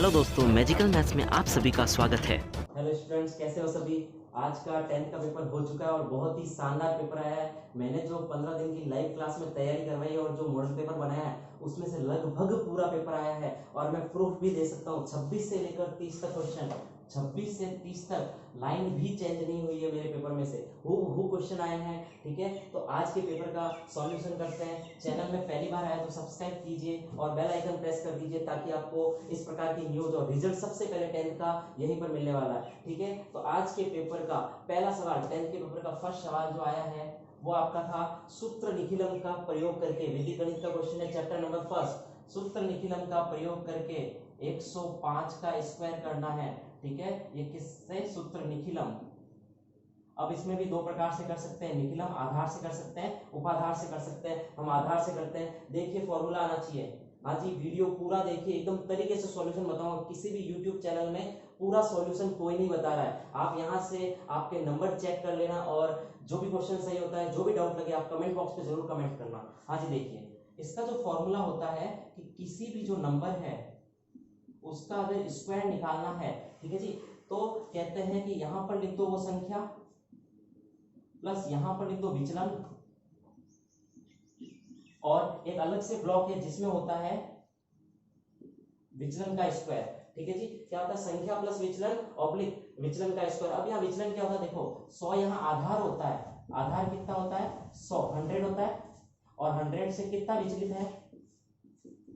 Hello दोस्तों, magical maths में आप सभी का स्वागत है। हेलो स्टूडेंट्स, कैसे हो सभी। आज का 10th का पेपर हो चुका है और बहुत ही शानदार पेपर आया है। मैंने जो 15 दिन की लाइव क्लास में तैयारी करवाई है और जो मॉडल पेपर बनाया है उसमें से लगभग पूरा पेपर आया है और मैं प्रूफ भी दे सकता हूँ। 26 से लेकर 30 तक क्वेश्चन, 26 से 30 तक लाइन भी चेंज नहीं हुई है मेरे पेपर में से, हु क्वेश्चन आए हैं। ठीक है, तो आज के पेपर का सॉल्यूशन करते हैं। चैनल में पहली बार आया तो सब्सक्राइब कीजिए और बेल आइकन प्रेस कर दीजिए ताकि आपको इस प्रकार की न्यूज और रिजल्ट सबसे पहले 10th का यहीं पर मिलने वाला है। ठीक है, तो आज के पेपर का पहला सवाल, 10th के पेपर का फर्स्ट सवाल जो आया है वो आपका था सूत्र निखिलम का प्रयोग करके। वैदिक गणित का क्वेश्चन है, चैप्टर नंबर फर्स्ट। सूत्र निखिलम का प्रयोग करके 105 का स्क्वायर करना है। ठीक है, ये किससे? सूत्र निखिलम। अब इसमें भी दो प्रकार से कर सकते हैं, निखिलम आधार से कर सकते हैं, उपाधार से कर सकते हैं। हम आधार से करते हैं। देखिए फॉर्मूला आना चाहिए। हाँ जी, वीडियो पूरा देखिए, एकदम तरीके से सॉल्यूशन बताऊंगा। किसी भी यूट्यूब चैनल में पूरा सॉल्यूशन कोई नहीं बता रहा है। आप यहाँ से आपके नंबर चेक कर लेना और जो भी क्वेश्चन सही होता है, जो भी डाउट लगे, आप कमेंट बॉक्स पे जरूर कमेंट करना। हाँ जी, देखिए इसका जो फॉर्मूला होता है कि किसी भी जो नंबर है उसका अगर स्क्वायर निकालना है, ठीक है जी, तो कहते हैं कि यहां पर लिख दो वो संख्या प्लस यहां पर लिख दो विचलन, और एक अलग से ब्लॉक है जिसमें होता है विचलन का स्क्वायर। ठीक है जी, क्या होता है? संख्या प्लस विचलन ऑब्लिक विचलन का स्क्वायर। अब यहाँ विचलन क्या होता है? देखो 100 यहाँ आधार होता है। आधार कितना होता है? 100, 100 होता है। और 100 से कितना विचलित है?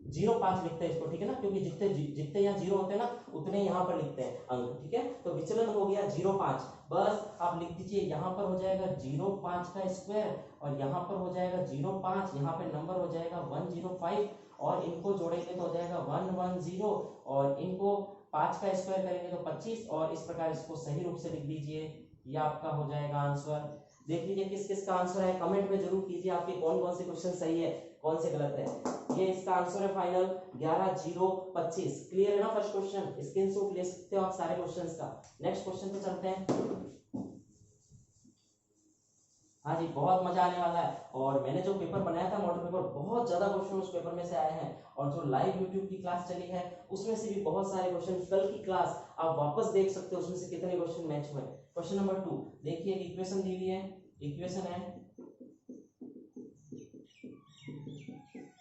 0.5 लिखते हैं इसको। ठीक है ना, क्योंकि जितने जितने यहाँ जीरो होते हैं ना उतने यहाँ पर लिखते हैं अंक। ठीक है, तो विचलन हो गया 0.5। बस आप लिख दीजिए, यहाँ पर हो जाएगा 0.5 का स्क्वायर और यहाँ पर हो जाएगा 0.5, यहाँ पे नंबर हो जाएगा 105 और इनको जोड़ेंगे तो हो जाएगा 110 और इनको 5 का स्क्वायर करेंगे तो 25 और इस प्रकार इसको सही रूप से लिख दीजिए। ये आपका हो जाएगा आंसर। देख लीजिए किस किस का आंसर है, कमेंट में जरूर कीजिए आपके कौन कौन से क्वेश्चन सही है, कौन से गलत है। ये इसका आंसर है फाइनल 11/0/25। क्लियर है ना? फर्स्ट क्वेश्चन स्क्रीनशॉट ले सकते हो आप सारे क्वेश्चंस का। नेक्स्ट क्वेश्चन पे चलते हैं। हाँ जी, बहुत मजा आने वाला है। और मैंने जो पेपर बनाया था मॉडल पेपर, बहुत ज्यादा क्वेश्चन उस पेपर में से आए हैं और जो लाइव यूट्यूब की क्लास चली है उसमें से भी बहुत सारे क्वेश्चन। कल की क्लास आप वापस देख सकते हो, उसमें से कितने क्वेश्चन मैच हुए। क्वेश्चन नंबर 2 देखिए, इक्वेशन दी हुई है। इक्वेशन है,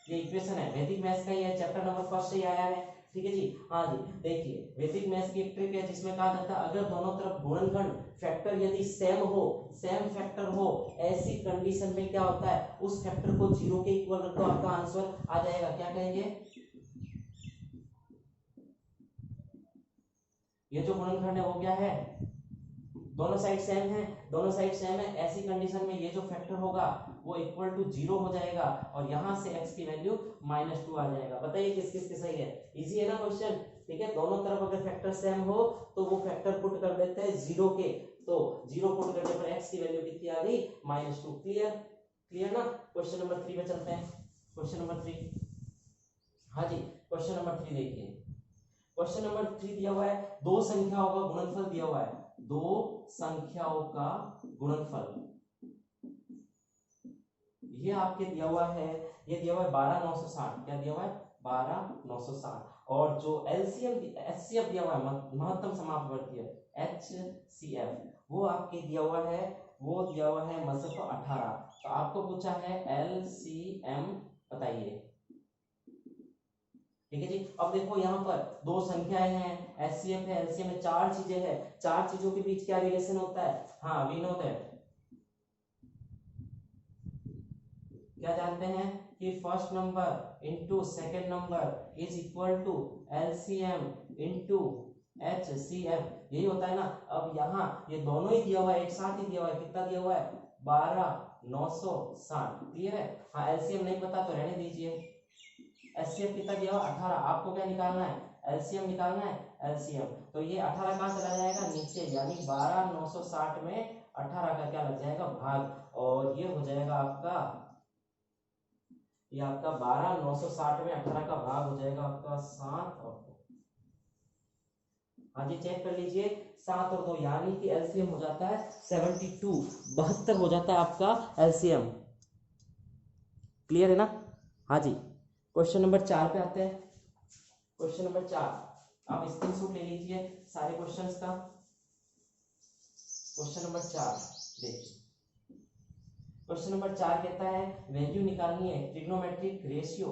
ये इक्वेशन है, वैदिक मैथ्स का ही है, चैप्टर नंबर फर्स्ट से ही आया है। ठीक है जी, हाँ जी, देखिए वैदिक मैथ्स की एक ट्रिक है जिसमें कहा जाता है अगर दोनों तरफ गुणनखंड फैक्टर यदि सेम हो, सेम फैक्टर हो, ऐसी कंडीशन में क्या होता है? उस फैक्टर को 0 के इक्वल रख दो, आपका आंसर आ जाएगा। क्या कहेंगे? ये जो गुणनखंड है वो क्या है? दोनों साइड सेम है, दोनों साइड सेम है, ऐसी कंडीशन में ये जो फैक्टर होगा वो इक्वल टू 0 हो जाएगा और यहां से x की वैल्यू -2 आ जाएगा। बताइए किस किस के सही है? इजी है ना क्वेश्चन? ठीक है, दोनों तरफ अगर फैक्टर सेम हो तो वो फैक्टर पुट कर देते हैं 0 के, तो 0 पुट करने पर x की वैल्यू कितनी आ गई? -2। क्लियर? क्लियर ना? क्वेश्चन नंबर 3 पे चलते हैं। क्वेश्चन नंबर 3, हाँ जी, क्वेश्चन नंबर 3 देखिए। क्वेश्चन नंबर 3 दिया हुआ है, दो संख्याओं का गुणनफल दिया हुआ है। दो संख्याओं का गुणनफल ये आपके दिया हुआ है, ये दिया हुआ है 12,960। क्या दिया हुआ है? 12,960। और जो एलसीएम एचसीएफ दिया हुआ है, महत्तम समापवर्तीय एचसीएफ, वो आपके दिया हुआ है, वो दिया हुआ है मतलब 18। तो आपको पूछा है एलसीएम बताइए। ठीक है जी, अब देखो यहाँ पर दो संख्याएं हैं, एचसीएफ है, एलसीएम है, चार चीजें हैं। चार चीजों के बीच क्या रिलेशन होता है? हाँ, वी नो दैट। क्या जानते हैं कि first number into second number is equal to LCM into HCF, यही होता है ना। अब यहाँ ये दोनों ही दिया हुआ है, एक साथ ही दिया हुआ है। कितना दिया हुआ है? 12,960। क्लियर है? हाँ, एलसीएम नहीं पता तो रहने दीजिए। एचसीएफ कितना दिया हुआ? 18। आपको क्या निकालना है? एलसीएम निकालना है। एलसीएम तो ये 18 कहाँ चला जाएगा? नीचे, यानी 12,960 में 18 का क्या लग जाएगा? भाग, और ये हो जाएगा आपका, ये आपका 12,960 में 18 का भाग हो जाएगा आपका 7 और 2। हाँ जी, चेक कर लीजिए, 7 और 2, यानी कि एलसीएम हो जाता है 72, 72 हो जाता है आपका एलसीएम। क्लियर है ना? हाँ जी, क्वेश्चन नंबर 4 पे आते हैं। क्वेश्चन नंबर 4, आप स्क्रीनशॉट ले लीजिए सारे क्वेश्चंस का। क्वेश्चन नंबर 4 देखिए, क्वेश्चन नंबर 4 कहता है वैल्यू निकालनी है ट्रिग्नोमेट्रिक रेशियो,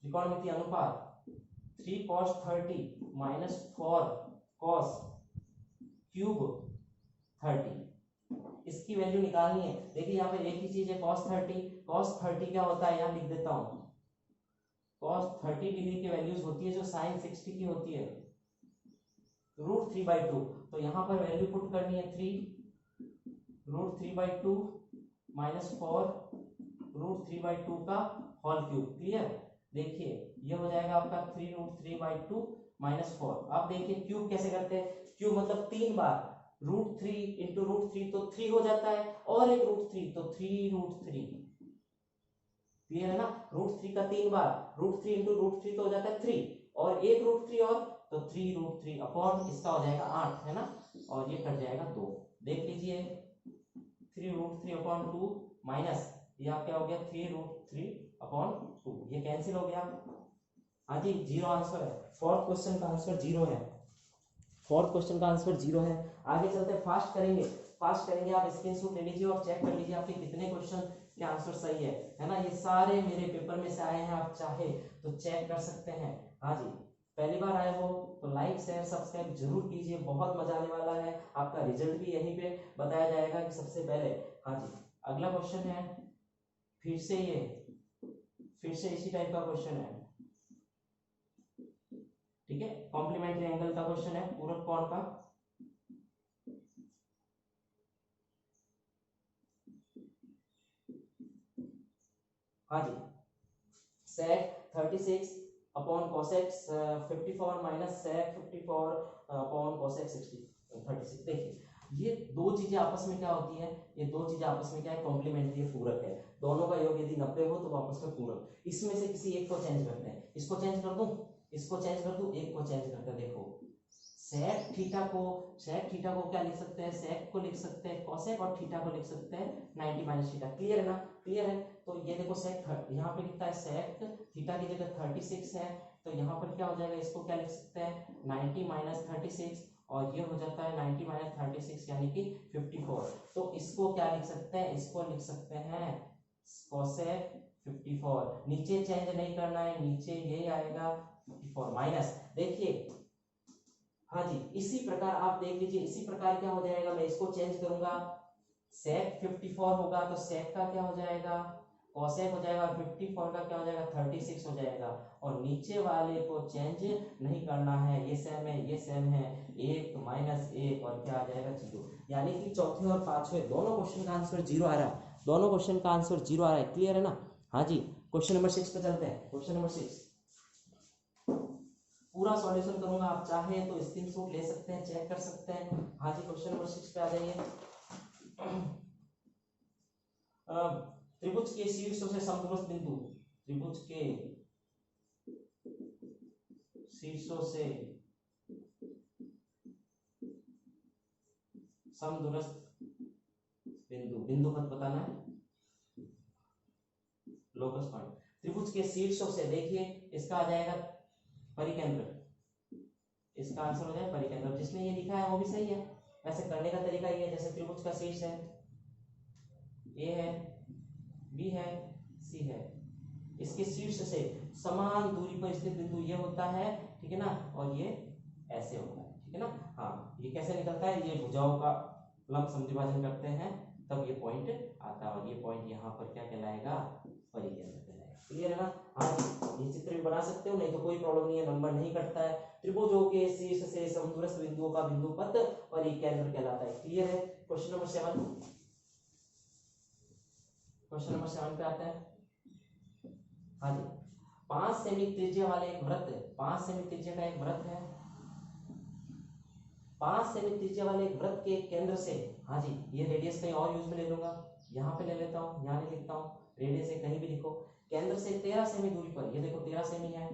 त्रिकोणमितीय अनुपात 3 cos 30 माइनस 4 cos क्यूब 30, इसकी वैल्यू निकालनी है। देखिए यहाँ पे एक ही चीज है cos 30, cos 30 क्या होता है यहाँ लिख देता हूं, cos 30 डिग्री की वैल्यूज होती है जो sin 60 की होती है, √3/2। तो यहाँ पर वैल्यू पुट करनी है 3 √3/2 माइनस 4 √3/2 का होल क्यूब। क्लियर? देखिए ये हो जाएगा आपका 3 √3/2 माइनस 4। अब देखिए क्यूब कैसे करते हैं, क्यूब मतलब 3 बार, √3 इंटू √3 तो 3 हो जाता है, और एक √3 तो 3√3। क्लियर है ना? √3 का 3 बार, √3 इंटू √3 तो हो जाता है 3, और एक √3 और तो 3√3 अपॉन इसका हो जाएगा 8, है ना, और ये कट जाएगा 2। देख लीजिए 3√3 अपॉन 2 माइनस ये आप क्या हो गया 3√3 अपॉन 2, ये कैंसिल हो गया। हाँ जी, जीरो आंसर है। फोर्थ क्वेश्चन का आंसर जीरो है, फोर्थ क्वेश्चन का आंसर जीरो है। आगे चलते हैं, फास्ट करेंगे, फास्ट करेंगे। आप स्क्रीनशॉट ले लीजिए और चेक कर लीजिए आपके कितने क्वेश्चन के आंसर सही है ना। ये सारे मेरे पेपर में से आए हैं, आप चाहे तो चेक कर सकते हैं। हाँ जी, पहली बार आए हो तो लाइक शेयर सब्सक्राइब जरूर कीजिए, बहुत मजा आने वाला है। आपका रिजल्ट भी यहीं पे बताया जाएगा कि सबसे पहले। हाँ जी, अगला क्वेश्चन है फिर से इसी टाइप का क्वेश्चन है, ठीक है, कॉम्प्लीमेंट्री एंगल का क्वेश्चन है, पूरक कोण का। हाँ जी, sec 36 upon cosec 54 minus sec 54 upon cosec 36। देखिए ये दो चीजें आपस में क्या होती है, ये दो चीजें आपस में क्या है, कॉम्प्लीमेंट्री पूरक है। दोनों का योग यदि 90 हो तो वो आपस में पूरक। इसमें से किसी एक को चेंज करते हैं, इसको चेंज कर दूं, इसको चेंज कर दूं, एक को चेंज करके देखो। sec थीटा को क्या लिख सकते हैं, sec को लिख सकते हैं cosec, और थीटा को लिख सकते हैं 90 माइनस थीटा। क्लियर है ना? क्लियर है। तो ये देखो sec यहाँ पे लिखता है sec थीटा की जगह 36 है, तो यहाँ पर क्या हो जाएगा, इसको क्या लिख सकते हैं 90 माइनस 36, और ये हो जाता है 90 माइनस 36 यानी कि 54। तो इसको क्या लिख सकते हैं, इसको लिख सकते हैं cosec 54। नीचे चेंज नहीं करना है, नीचे ये आएगा 54 माइनस। देखिए हाँ जी, इसी प्रकार आप देख लीजिए, इसी प्रकार क्या हो जाएगा, मैं इसको चेंज करूंगा, sec 54 होगा तो sec का क्या हो जाएगा, cosec हो जाएगा, और 54 का क्या हो जाएगा 36 हो जाएगा। और नीचे वाले को चेंज नहीं करना है, ये सेम है, ये सेम है, 1 माइनस 1 और क्या आ जाएगा 0। यानी कि चौथे और पांचवें दोनों क्वेश्चन का आंसर 0 आ रहा है, दोनों क्वेश्चन का आंसर 0 आ रहा है। क्लियर है ना? हाँ जी, क्वेश्चन नंबर 6 पे चलते हैं। क्वेश्चन नंबर 6 पूरा सॉल्यूशन करूंगा, आप चाहे तो स्क्रीनशॉट ले सकते हैं, चेक कर सकते हैं। हाँ जी, क्वेश्चन नंबर 6 पे आ जाइए। त्रिभुज के शीर्षों से समदूरस्थ बिंदु, त्रिभुज के शीर्षों से समदूरस्थ बिंदु, बिंदु पद बताना है, लोकस पॉइंट। त्रिभुज के शीर्षों से, देखिए इसका आ जाएगा परिकेंद्र, इसका आंसर हो जाए परिकेंद्र। जिसने ये लिखा है वो भी सही है, वैसे करने का तरीका ये है, जैसे त्रिभुज का शीर्ष है, ए है, बी है, सी है, इसके शीर्ष से समान दूरी पर स्थित बिंदु ये होता है, ठीक है ना, और ये ऐसे होता है, ठीक है ना। हाँ, ये कैसे निकलता है, ये भुजाओं का लंब समद्विभाजन करते हैं तब ये पॉइंट आता है, और ये पॉइंट यहाँ पर क्या कहलाएगा, परिकेंद्र कहलाएगा। क्लियर है ना? हाँ, ये चित्र भी बना सकते हो, नहीं तो कोई प्रॉब्लम नहीं है, नंबर नहीं कटता है। त्रिभुजों के शीर्ष से समदूरस्थ बिंदुओं का बिंदु पद परिकेंद्र कहलाता है। क्लियर है? क्वेश्चन नंबर 7, क्वेश्चन नंबर 7 पे आते हैं। हाँ जी, 5 सेमी त्रिज्या वाले एक वृत्त, 5 सेमी त्रिज्या का एक वृत्त है, 5 सेमी त्रिज्या वाले एक वृत्त के केंद्र से, हाँ जी, ये रेडियस कहीं और यूज में ले लूंगा, यहाँ पे ले लेता हूँ, यहाँ नहीं लिखता हूँ, रेडियस से कहीं भी लिखो। केंद्र से 13 सेमी दूरी पर, ये देखो 13 सेमी है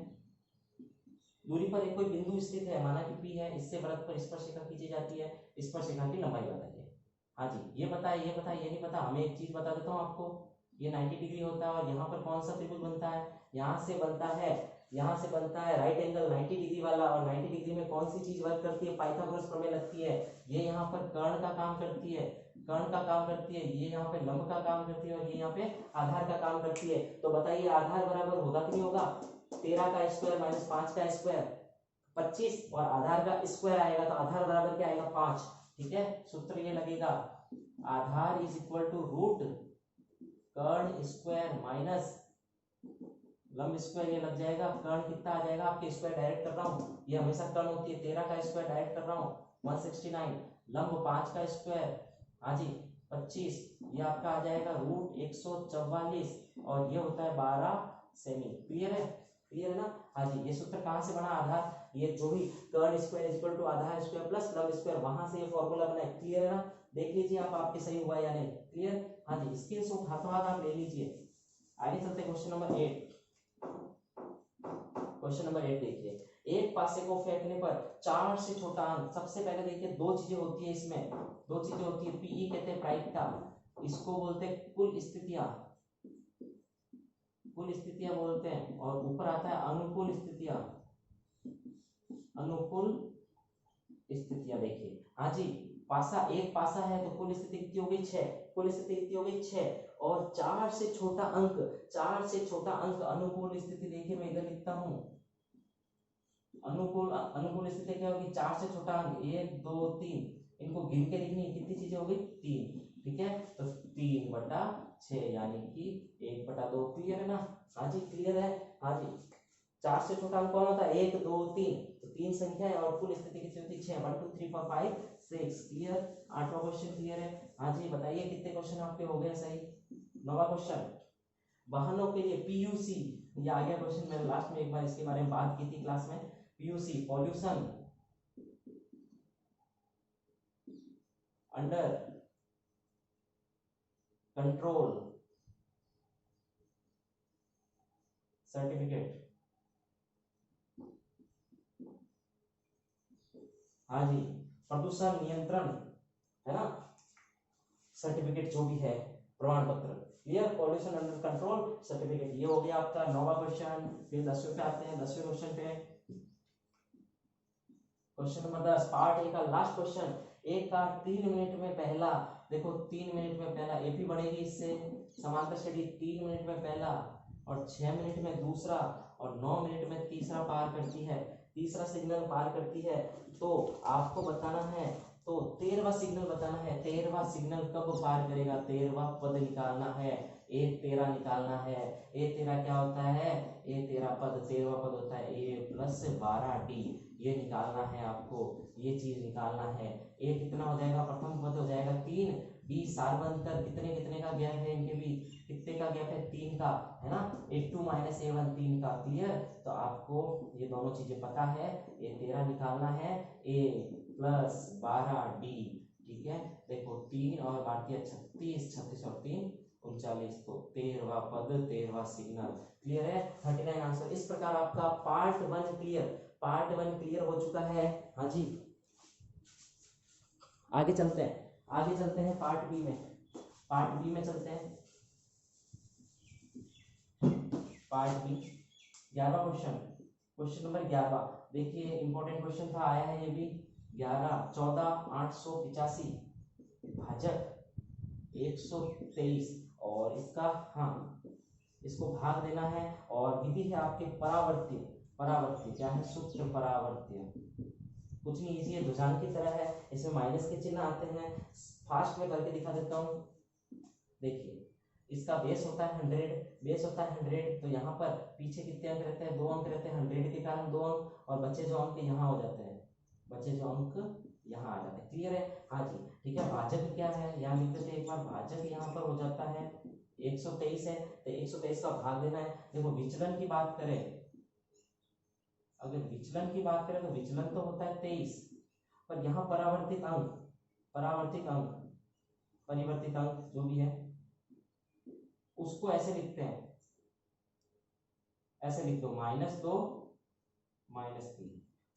दूरी पर एक कोई बिंदु स्थित है, माना कि P है, इससे वृत्त पर स्पर्शिका खींची जाती है, स्पर्शिका की लंबाई बताइए। हाँ जी, ये बताए, ये बताए, ये नहीं पता, हमें एक चीज बता देता हूँ आपको, ये 90 डिग्री होता है, और यहाँ पर कौन सा त्रिभुज बनता है, यहाँ से बनता है यहाँ से बनता है राइट एंगल 90 डिग्री वाला, और 90 डिग्री में कौन सी चीज वर्क करती है, पाइथागोरस प्रमेय लगती है। ये यहाँ पर कर्ण का काम करती है, कर्ण का काम करती है, ये यहाँ पे लंब का काम करती है, और ये यहाँ पे आधार का काम करती है। तो बताइए आधार बराबर होगा कि नहीं होगा, 13 का स्क्वायर माइनस 5 का स्क्वायर 25, और आधार का स्क्वायर आएगा तो आधार बराबर क्या आएगा 5। ठीक है, सूत्र ये लगेगा, आधार इज इक्वल टू रूट कर्ण स्क्वायर माइनस लंब स्क्वायर, ये लग जाएगा। कर्ण कितना आ जाएगा, आपके स्क्वायर डायरेक्ट कर रहा हूँ, ये हमेशा कर्ण होती है, 13 का स्क्वायर डायरेक्ट कर रहा हूँ 169, लंब 5 का स्क्वायर हाँ जी 25, ये आपका आ जाएगा रूट 144, और ये होता है 12 सेमी। क्लियर है, क्लियर है ना। हाँ जी, ये सूत्र कहाँ से बना, आधार, ये जो भी कर्ण स्क्वायर इक्वल टू आधार स्क्वायर प्लस लंब स्क्वायर, वहां से ये फॉर्मूला बना है। क्लियर है ना, देख लीजिए आप, आपके सही हुआ या नहीं। क्लियर, हाँ जी, स्क्रीनशॉट हाथों हाथ आप ले लीजिए। आगे चलते क्वेश्चन नंबर 8। क्वेश्चन नंबर 8 देखिए, एक पासे को फेंकने पर 4 से छोटा अंक, सबसे पहले देखिए दो चीजें होती है इसमें, दो चीजें होती है, पीई कहते हैं प्रायिकता, इसको बोलते हैं कुल स्थितियां, कुल स्थितियां बोलते हैं, और ऊपर आता है अनुकूल स्थितियां, अनुकूल स्थितियां। देखिए हाँ जी, पासा, एक पासा है तो कुल स्थिति कितनी हो गई 6, कुल स्थिति कितनी हो गई 6, और 4 से छोटा अंक, 4 से छोटा अंक अनुकूल स्थिति। देखिए मैं इधर लिखता हूं, अनुकूल, अनुकूल स्थिति क्या होगी, 4 से छोटा अंक 1 2 3, इनको गिन के लिखनी है, कितनी चीजें हो गई 3। ठीक है, तो 3/6 यानी कि 1/2। क्लियर है ना, हाँ जी क्लियर है। हाँ जी, 4 से छोटा अंक कौन होता है, 1 2 3, तो 3 संख्या है, और कुल स्थिति कितनी होती है 6, 1 2 3 4 5 6। क्लियर, 8वां क्वेश्चन क्लियर है। हाँ जी, बताइए कितने क्वेश्चन आपके हो गए सही। 9वां क्वेश्चन, वाहनों के लिए पीयूसी, ये आ गया क्वेश्चन, मैंने लास्ट में एक बार इसके बारे में बात की थी क्लास में। PUC pollution under control certificate, हाँ जी, प्रदूषण नियंत्रण है ना, सर्टिफिकेट जो भी है, प्रमाण पत्र। Clear, pollution under control certificate, ये हो गया आपका 9वां क्वेश्चन। फिर 10वें पे आते हैं, 10वें क्वेश्चन पे, क्वेश्चन नंबर 10 पार्ट ए का लास्ट क्वेश्चन। एक का 3 मिनट में पहला, देखो 3 मिनट में पहला एपी बनेगी, इससे समांतर स्टडी 3 मिनट में पहला और 6 मिनट में दूसरा और 9 मिनट में तीसरा पार करती है, तीसरा सिग्नल पार करती है। तो आपको बताना है, तो 13वां सिग्नल बताना है, 13वां सिग्नल कब पार करेगा, 13वां पद निकालना है, A13 निकालना है। A13 क्या होता है, A13 पद, 13वां पद होता है A+12D, ये निकालना है आपको, ये चीज निकालना है। A कितना हो जाएगा, प्रथम पद हो जाएगा 3, D सार्वंतर, कितने कितने का गैप है इनके बीच, कितने का गैप है 3 का, है ना, A2 - A1 3 का। क्लियर, तो आपको ये दोनों चीजें पता है, A13 निकालना है, A+12D। ठीक है, देखो 3 और बाकी 36, 36 और 3 39, तो 13वां पद, 13वां सिग्नल। क्लियर है, 39 आंसर। इस प्रकार आपका पार्ट 1 क्लियर, पार्ट 1 क्लियर हो चुका है। हाँ जी, आगे चलते हैं, आगे चलते हैं पार्ट बी में, पार्ट बी में चलते हैं। पार्ट बी 11वां क्वेश्चन, क्वेश्चन नंबर 11। देखिए इंपॉर्टेंट क्वेश्चन था, आया है ये भी 11 14 885 भाजक 123, और इसका हाँ इसको भाग देना है, और विधि है आपके परावर्त्य, परावर्त्य क्या है, सूत्र परावर्त्य, कुछ नहीं, इजी है, भुजांग की तरह है, इसमें माइनस के चिन्ह आते हैं। फास्ट में करके दिखा देता हूँ। देखिए इसका बेस होता है 100, बेस होता है 100, तो यहाँ पर पीछे कितने अंक रहते हैं, 2 अंक रहते हैं, 100 के कारण 2 अंक, और बच्चे जो अंक यहाँ हो जाते हैं, बच्चे जो अंक यहाँ आ जाते हैं। क्लियर है, हाँ जी ठीक है। भाजक क्या है, यहाँ लिखते थे एक बार, भाजक यहाँ पर हो जाता है 123 है, तो 123 का भाग देना है। देखो विचलन की बात करें, अगर विचलन की बात करें तो विचलन तो होता है 23, पर यहाँ परावर्तित अंक, परावर्तित अंक, परिवर्तित अंक जो भी है उसको ऐसे लिखते हैं, ऐसे लिख दो -2 -3,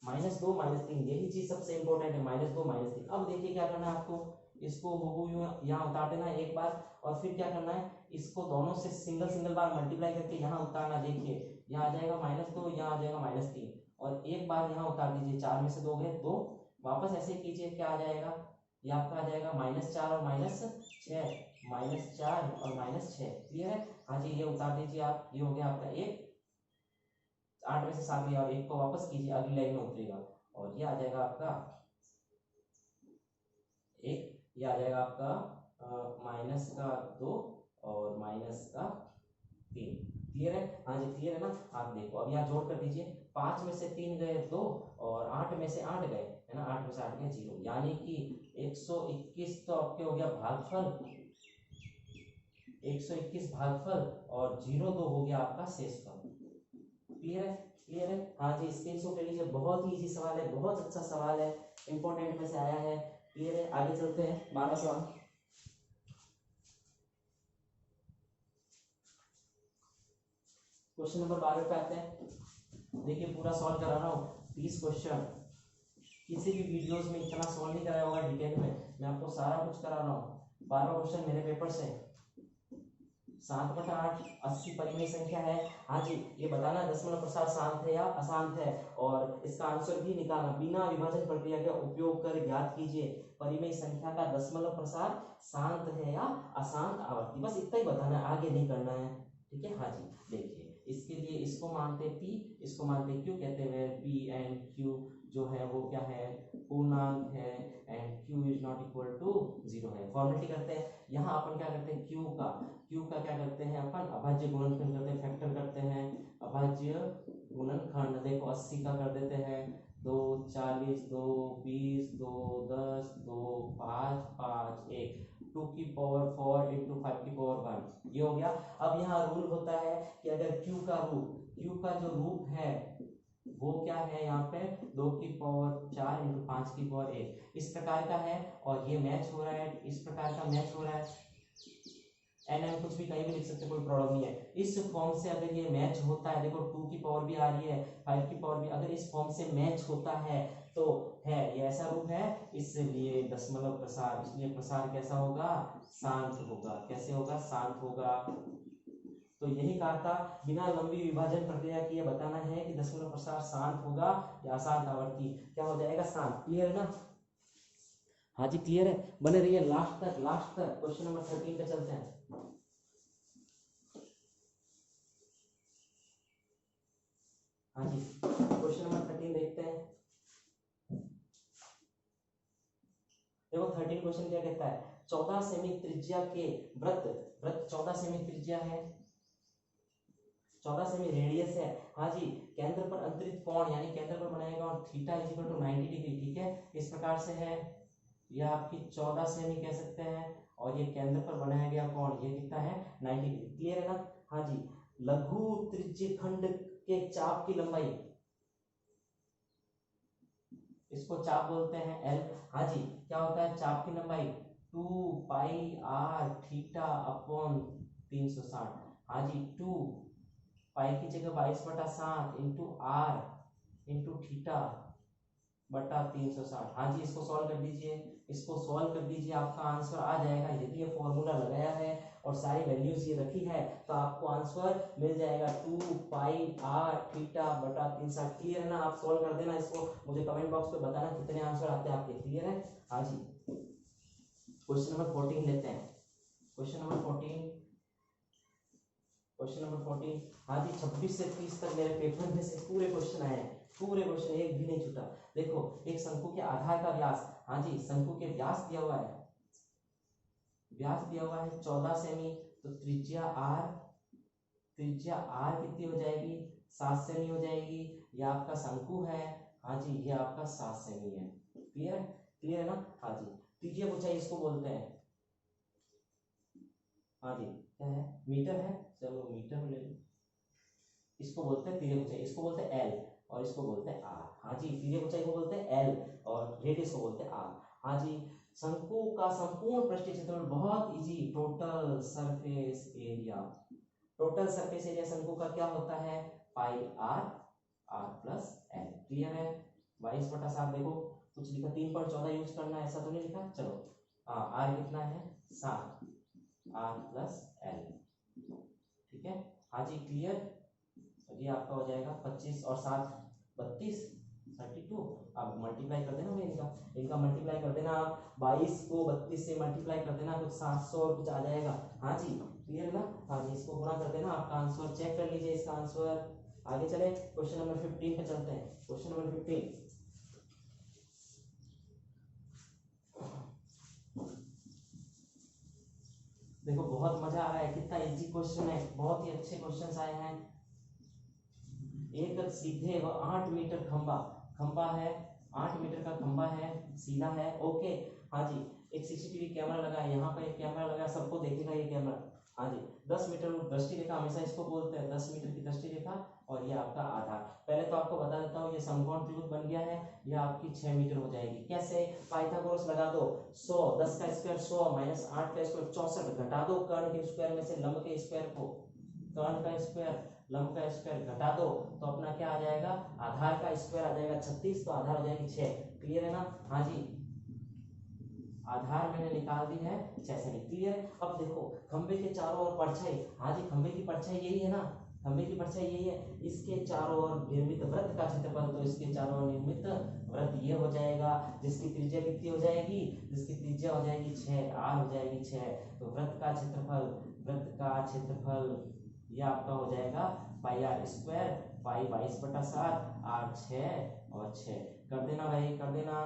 -2 -3, यही चीज सबसे इंपॉर्टेंट है, -2 -3। अब देखिए क्या करना है आपको, इसको यहाँ उतार देना है एक बार, और फिर क्या करना है, इसको दोनों से सिंगल सिंगल बार मल्टीप्लाई करके यहाँ उतारना। देखिए यहाँ आ जाएगा -2, यहाँ आ जाएगा -3, और एक बार यहाँ उतार दीजिए, 4 में से 2 गए 2, वापस ऐसे कीजिए, क्या आ जाएगा, ये आपका आ जाएगा -4 और -6, -4 और -6। क्लियर है? हाँ जी, ये उतार दीजिए आप, ये हो गया आपका 1, 8 में से 7 गया, और 1 को वापस कीजिए, अगली लाइन में उतरेगा, और ये आ जाएगा आपका 1, ये आ जाएगा आपका -2 और -3। क्लियर है? हाँ जी क्लियर है ना। आप देखो अब यहाँ जोड़ कर दीजिए, 5 में से 3 गए 2, और 8 में से 8 गए, है ना, 8 में से 8 गए 0, यानी कि 121 तो आपके हो गया भागफल, 121 भागफल, और 0 2 हो गया आपका शेषफल। क्लियर है? क्लियर है? हाँ जी, स्क्रीनशॉट ले लीजिए, बहुत ही इजी सवाल है, बहुत अच्छा सवाल है, इंपॉर्टेंट में से आया है। क्लियर है? आगे चलते हैं, 12 सवाल। क्वेश्चन नंबर 12 पे आते हैं। देखिए पूरा सॉल्व करा रहा हूँ, 30 क्वेश्चन, किसी भी वीडियोस में इतना सॉल्व नहीं कराया होगा डिटेल में, मैं आपको सारा कुछ करा रहा हूँ। 12 क्वेश्चन मेरे पेपर से, 7/8 80 परिमेय संख्या है। हाँ जी, ये बताना दशमलव प्रसार शांत है या अशांत है, और इसका आंसर भी निकालना, बिना विभाजन प्रक्रिया का उपयोग कर ज्ञात कीजिए परिमेय संख्या का दशमलव प्रसार शांत है या अशांत आवर्ती। बस इतना ही बताना है, आगे नहीं करना है। ठीक है? हाँ जी, देखिए इसके लिए इसको मानते P, इसको मानते Q, कहते हैं P एंड Q जो है वो क्या है, पूर्णांक है, and Q is not equal to 0 है। फॉर्मेलिटी करते हैं, यहाँ अपन क्या करते हैं, Q का क्या करते हैं, अपन अभाज्य गुणनखंड करते हैं, फैक्टर करते हैं, अभाज्य गुणनखंड। देखो 80 का कर देते हैं, 2 40, 2 20, 2 10, 2 5 5 1, 2 की पावर 4 इंटू 5 की पावर 1, ये हो गया। अब यहाँ रूल होता है कि अगर Q का जो रूप है वो क्या है, यहाँ पे 2 की पावर 4 इंटू 5 की पावर 1, इस प्रकार का है, और ये मैच हो रहा है, इस प्रकार का मैच हो रहा है, एन कुछ भी कहीं भी लिख सकते, कोई प्रॉब्लम नहीं है। इस फॉर्म से अगर ये मैच होता है, देखो 2 की पावर भी आ रही है, 5 की पावर भी, अगर इस फॉर्म से मैच होता है तो है ये ऐसा रूप है, इसलिए दशमलव प्रसार, इसलिए प्रसार कैसा होगा, शांत होगा। कैसे होगा, शांत होगा। तो यही कहा था, बिना लंबी विभाजन प्रक्रिया की ये बताना है कि दशमलव प्रसार शांत होगा या अशांत आवर्ती, क्या हो जाएगा, शांत। क्लियर है ना? हाँ जी क्लियर है, बने रहिए लास्ट तक। क्वेश्चन नंबर 13 पे चलते हैं। हाँ जी, क्वेश्चन नंबर 13 देखते हैं। देखो 13 क्वेश्चन क्या कहता है, 14 सेमी त्रिज्या के वृत्त 14 सेमी त्रिज्या है, 14 सेमी रेडियस है। हाँ जी, केंद्र पर अंतरित कोण यानी केंद्र पर बनाएगा और theta is equal to 90 degree. ठीक है, इस प्रकार से है, यह आपकी 14 सेमी कह सकते हैं, और ये केंद्र पर बनाया गया कोण ये कितना है, 90 डिग्री। क्लियर है ना? हाँ जी, लघु त्रिज्यखंड के चाप की लंबाई, इसको चाप बोलते हैं L। हाँ जी, क्या होता है चाप की लंबाई, 2 पाई r थीटा अपॉन 360। हाँ जी, 2 पाई की जगह 22/7 इंटू r इंटू थीटा बटा 360। हाँ जी, इसको सॉल्व कर दीजिए, इसको सॉल्व कर दीजिए, आपका आंसर आ जाएगा। यदि ये फॉर्मूला लगाया है और सारी वैल्यूज ये रखी है तो आपको आंसर मिल जाएगा 2 पाई r थीटा बटा 360। क्लियर है ना? आप सॉल्व कर देना इसको, मुझे कमेंट बॉक्स पे बताना कितने आंसर आते हैं आपके। क्लियर है? हाँ जी, क्वेश्चन नंबर 14 लेते हैं। क्वेश्चन नंबर 14, हाँ जी, 26 से 30 तक मेरे पेपर में से पूरे क्वेश्चन आए हैं, पूरे क्वेश्चन, एक भी नहीं छूटा। देखो एक शंकु के आधार का व्यास, हाँ जी, शंकु के व्यास दिया हुआ है, व्यास दिया हुआ है 14 सेमी, तो त्रिज्या r कितनी हो जाएगी, 7 सेमी हो जाएगी। यह आपका शंकु है, हाँ जी, ये आपका 7 सेमी है। क्लियर है? क्लियर है ना? हाँ जी, त्रिज्या ऊंचाई इसको बोलते हैं, हाँ जी, क्या है, मीटर है, चलो मीटर में ले लो। इसको बोलते हैं तिर्यक ऊंचाई, इसको बोलते हैं L, और इसको बोलते हैं R। हाँ जी, तिर्यक ऊंचाई को बोलते हैं L और रेडियस को बोलते हैं R। हाँ जी, शंकु का संपूर्ण पृष्ठीय क्षेत्रफल, बहुत easy, total surface area, total surface area शंकु का क्या होता है, पाई r प्लस l। क्लियर है? 22/7, देखो कुछ लिखा 3.14 यूज करना है, ऐसा तो नहीं लिखा। चलो हाँ, r कितना है, 7, r प्लस l। ठीक है। हाँ जी क्लियर। ये आपका हो जाएगा 25 और 7 32 32। अब मल्टीप्लाई कर देना भाई, इनका मल्टीप्लाई कर देना आप। 22 को 32 से मल्टीप्लाई कर देना, कुछ 700 और कुछ आ जाएगा। हाँ जी क्लियर है ना। हाँ जी इसको गुणा कर देना, आपका आंसर चेक कर लीजिए इसका आंसर। आगे चले क्वेश्चन नंबर 15 पे चलते हैं। क्वेश्चन नंबर 15 देखो बहुत मजा आ रहा है, कितना इजी क्वेश्चन है, बहुत ही अच्छे क्वेश्चंस आए हैं। एक सीधे व 8 मीटर खंबा है, 8 मीटर का खंबा है, सीधा है। ओके हाँ जी एक सीसीटीवी कैमरा लगा है, यहाँ पर एक कैमरा लगा है, सबको देखेगा ये कैमरा। हाँ जी 10 मीटर दृष्टि रेखा हमेशा इसको बोलते हैं, 10 मीटर की दृष्टि रेखा। और ये आपका आधार। पहले तो आपको बता देता हूँ, ये समकोण त्रिभुज बन गया है, ये आपकी 6 मीटर हो जाएगी। कैसे? पाइथागोरस लगा दो, 100 10 का स्क्वायर 100 माइनस 8 का स्क्वायर 64, घटा दो कर्ण के स्क्वायर में से लंब के स्क्वायर को, कर्ण का स्क्वायर लंब का स्क्वायर घटा दो तो अपना क्या आ जाएगा, आधार का स्क्वायर आ जाएगा 36, तो आधार हो जाएगी 6। क्लियर है ना। हाँ जी आधार मैंने निकाल दी है 6 से। क्लियर। अब देखो खंबे के चारों ओर परछाई, हाँ जी खंबे की परछाई यही है ना, खंबे की परछाई यही है। इसके चारों ओर निर्मित वृत्त का क्षेत्रफल, तो इसके चारों ओर निर्मित वृत्त ये हो जाएगा, जिसकी त्रिज्या कितनी हो जाएगी, जिसकी त्रिज्या हो जाएगी 6, आर हो जाएगी 6। तो वृत्त का क्षेत्रफल ये आपका हो जाएगा पाई आर स्क्वायर, पाई 22/7, आर 6 और 6 कर देना भाई, कर देना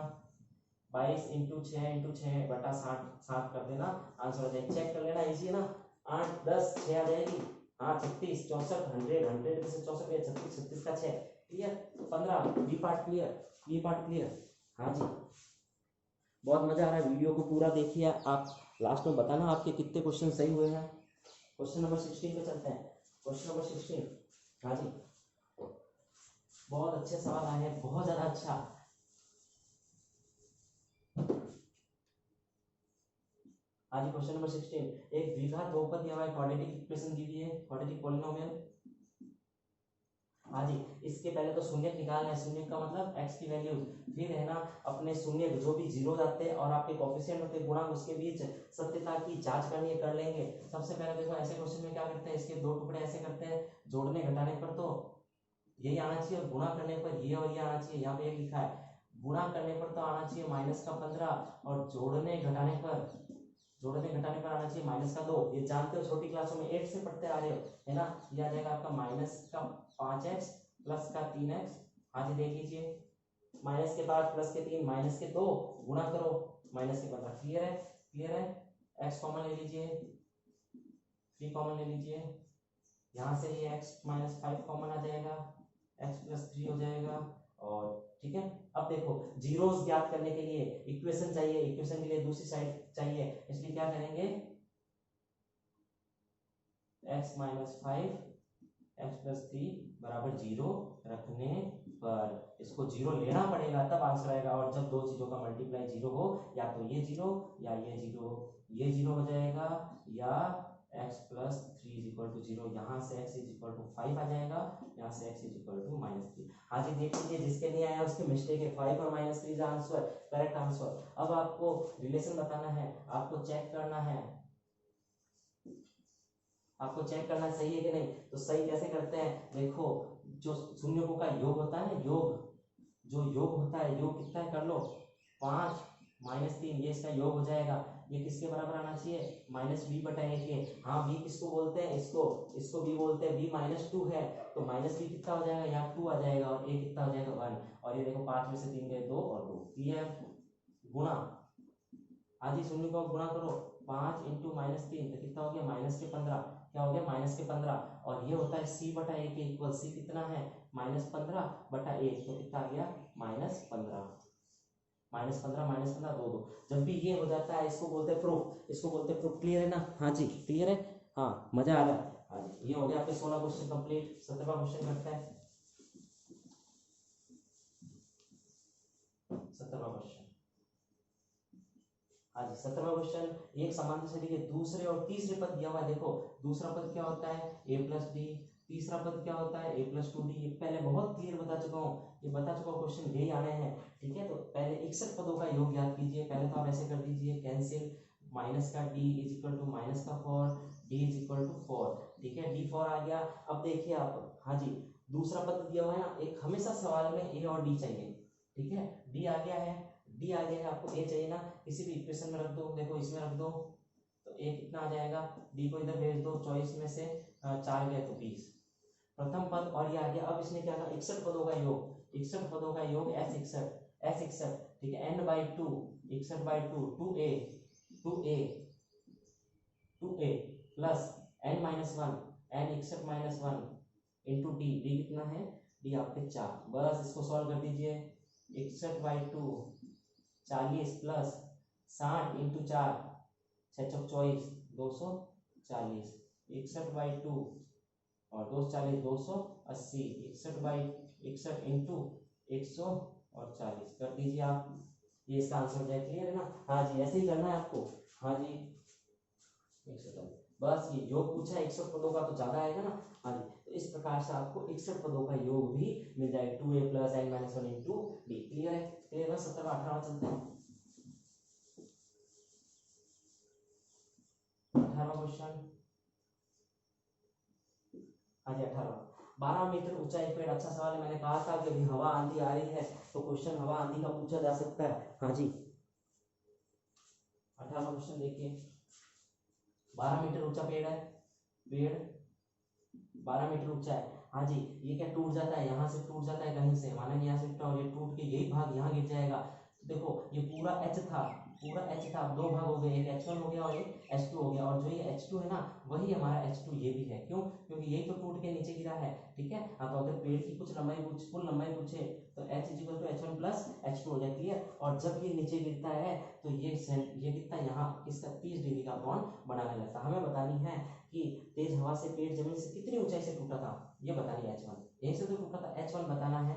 22 इंटू 6/7 कर देना, आंसर हो जाएगा। चेक कर लेना, इजी है ना। 8 10 6 आ जाएगी। हाँ 36 64 100 में से 64 गया 36, 36 का 6। क्लियर। 15 B part clear. हाँ जी बहुत मजा आ रहा है, वीडियो को पूरा देखिए आप, लास्ट में बताना आपके कितने क्वेश्चन सही हुए हैं। क्वेश्चन नंबर 16 पे चलते हैं। क्वेश्चन नंबर 16 हाँ जी बहुत अच्छे सवाल आए हैं, बहुत ज्यादा अच्छा। हाँ जी क्वेश्चन नंबर 16, एक द्विघात बहुपद या क्वाड्रेटिक इक्वेशन दी हुई है, क्वाड्रेटिक पॉलिनोमियल। हाँ जी इसके पहले तो शून्य निकालना है, शून्य का मतलब x की वैल्यूज, फिर है ना अपने शून्य जो भी जीरो जाते हैं और आपके कोफिशिएंट होते हैं गुणांक, उसके बीच सत्यता की जांच करनी है, कर लेंगे। सबसे पहले देखो ऐसे क्वेश्चन में क्या करते हैं, इसके दो टुकड़े ऐसे करते हैं, जोड़ने घटाने पर तो यही आना चाहिए और गुणा करने पर ये और ये आना चाहिए। यहाँ पे एक लिखा है, गुणा करने पर तो आना चाहिए -15 और जोड़ने घटाने पर आना चाहिए -2। ये जानते हो छोटी क्लासों में 8 से पढ़ते आ रहे हो, है ना। ये आ जाएगा आपका -5x प्लस का 3x। हाँ जी देख लीजिए, माइनस के 5 प्लस के 3 माइनस के 2 गुणा करो -15। क्लियर है। x कॉमन ले लीजिए, 3 कॉमन ले लीजिए, यहाँ से ये x -5 कॉमन आ जाएगा, x + 3 हो जाएगा। और ठीक है, अब देखो जीरोस ज्ञात करने के लिए इक्वेशन चाहिए, इक्वेशन के लिए दूसरी साइड चाहिए, इसलिए क्या करेंगे, x - 5 x + 3 = 0 रखने पर इसको 0 लेना पड़ेगा तब आंसर आएगा। और जब दो चीजों का मल्टीप्लाई 0 हो, या तो ये 0 या ये 0 हो जाएगा, या x + 3 = 0, यहाँ से x = 5 आ जाएगा, यहाँ से x = -3। हाँ जी देख लीजिए, जिसके नहीं आया उसके मिस्टेक है, 5 और -3 आंसर, करेक्ट आंसर। अब आपको रिलेशन बताना है, आपको चेक करना है, आपको चेक करना सही है कि नहीं। तो सही कैसे करते हैं, देखो जो शून्यों का योग होता है, जो योग होता है, योग कितना है कर लो, 5 -3, ये इसका योग हो जाएगा। ये किसके बराबर आना चाहिए, -b/a के। हाँ b किसको बोलते हैं, इसको b बोलते हैं, b -2 है तो -b कितना हो जाएगा, यहाँ 2 आ जाएगा, और a कितना हो जाएगा 1। और ये देखो 5 में से 3 गए 2 और 2। क्लियर। गुणा, आदि शून्य को गुणा करो, 5 × -3 तो कितना हो गया, -15। क्या हो गया, -15। और ये होता है c/a के इक्वल, c कितना है, -15/1, तो कितना आ गया, -15। -15 2 जब भी ये हो जाता है इसको बोलते हैं प्रूफ, क्लियर है ना। हाँ जी क्लियर है। हाँ मजा आ रहा है। हाँ जी ये हो गया आपके 16 क्वेश्चन कंप्लीट। 17वां क्वेश्चन करते हैं। 17वां क्वेश्चन, हाँ जी 17वां क्वेश्चन, एक समांतर सदी के दूसरे और तीसरे पद दिया हुआ है। देखो दूसरा पद क्या होता है, a + d, तीसरा पद क्या होता है, a + 2d। ये पहले बहुत क्लियर बता चुका हूँ, क्वेश्चन यही आने हैं। ठीक है, तो पहले 61 पदों का योग याद कीजिए। पहले तो आप ऐसे कर दीजिए, cancel, -d = -4, d is equal to 4। ठीक है, d 4 आ गया। अब देखिए आप, हाँ जी, दूसरा पद दिया हुआ है ना, एक हमेशा सवाल में a और d चाहिए। ठीक है, d आ गया है, d आ गया है, आपको a चाहिए ना, किसी भी इक्वेशन में रख दो, देखो इसमें रख दो तो a कितना आ जाएगा, d को इधर भेज दो, 24 में से 4 गए तो 20, प्रथम पद, और ये आ गया। अब इसने क्या कहा, 61 पदों का योग, 61 पदों का योग s61, ठीक है, n by 2, 61 by 2, 2a plus n minus 1, n 61 minus 1 into D, D कितना है, डी आपके 4। बस इसको सॉल्व कर दीजिए, 61 by 2 40 plus 60 into 4, 6 Chowk 24, 240, 61 by 2 और 240, 280, 61 बाई 61 इंटू 140 कर दीजिए आप, ये इसका आंसर हो जाए। क्लियर है ना? हाँ जी, ऐसे ही करना है आपको। हाँ जी, 140, बस ये योग पूछा है 61 पदों का तो ज्यादा आएगा ना। हाँ जी, तो इस प्रकार से आपको 61 पदों का योग भी मिल जाएगा, 2a plus n minus 1 into D. Clear है? क्लियर है? 17 18 चलते हैं। 18वां क्वेश्चन, हाँ जी 18, 12 मीटर ऊंचा एक पेड़। अच्छा सवाल है, मैंने कहा था कि अभी हवा आंधी आ रही है तो क्वेश्चन हवा आंधी का पूछा जा सकता है। हाँ जी, 18वां क्वेश्चन देखिए, 12 मीटर ऊंचा पेड़ है, पेड़ 12 मीटर ऊंचा है। हाँ जी, ये क्या टूट जाता है, यहाँ से टूट जाता है कहीं से, माना यहाँ से टूटा और ये टूट के यही भाग यहाँ गिर जाएगा। तो देखो ये पूरा h था, पूरा h था, अब दो भाग हो गए, एक h1 हो गया और एक h2 हो गया, और जो ये h2 है ना वही हमारा h2 ये भी है। क्यों? क्योंकि यही तो टूट के नीचे गिरा है। ठीक है, हाँ, तो अगर पेड़ की कुछ लंबाई कुल लंबाई पूछे तो h equal to h1 plus h2 हो जाती है, और जब ये नीचे गिरता है तो ये कितना यहाँ इसका 30 डिग्री का कोण बनाने लगता है। हमें बतानी है कि तेज हवा से पेड़ जमीन से कितनी ऊंचाई से टूटा था, ये बतानी है। h1 यहीं से तो टूटा था, h1 बताना है,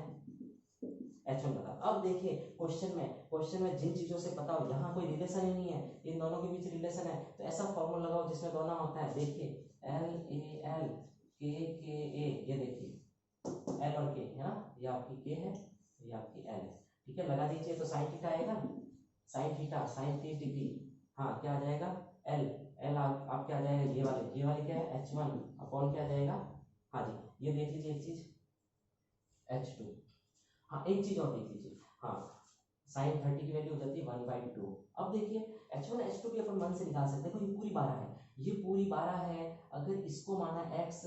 h1 बता। अब देखिए क्वेश्चन में जिन चीजों से पता हो, यहाँ कोई रिलेशन ही नहीं है, इन दोनों के बीच रिलेशन है, तो ऐसा फॉर्मूला लगाओ जिसमें दोनों होता है। देखिए LAL KKA, ये देखिए L और K है ना, ये आपकी K है, ये आपकी L है। ठीक है, लगा दीजिए तो साइन थीटा आएगा, साइन थीटा साइन 30 डिग्री, हाँ क्या आ जाएगा, L आप क्या आ जाएगा, ये वाले क्या है, h1 अपॉन क्या आ जाएगा, हाँ जी ये देख लीजिए एक चीज, h2। हाँ एक चीज और देख लीजिए, हाँ साइन 30 की वैल्यू हो जाती है 1/2। अब देखिए h1 h2 भी अपन 1 से निकाल सकते हैं। देखो ये पूरी 12 है, ये पूरी 12 है, अगर इसको माना x,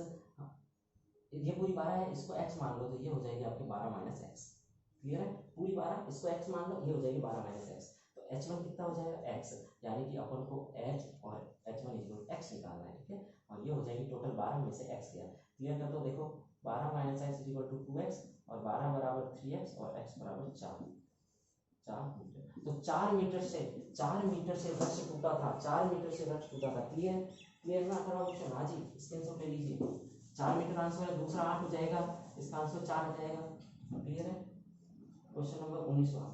ये पूरी 12 है, इसको x मान लो तो ये हो जाएगी आपकी 12 माइनस एक्स। क्लियर है? पूरी 12 इसको x मान लो, ये हो जाएगी 12 माइनस एक्स, तो h1 कितना हो जाएगा x, यानी कि अपन को h और h1 इक्वल x निकालना है। ठीक है, और ये हो जाएगी टोटल 12 में से x गया। क्लियर कर दो, देखो 12 minus x equal to 2x, और 12 बराबर 3x और x बराबर 4 मीटर। तो 4 मीटर से वृक्ष टूटा था, 4 मीटर से वृक्ष टूटा था। क्लियर? क्लियर ना? 18वां क्वेश्चन, हाँ जी स्क्रीनशॉट ले लीजिए। 4 मीटर आंसर है, दूसरा 8 हो जाएगा, इसका आंसर 4 हो जाएगा। क्लियर है? क्वेश्चन नंबर 19वां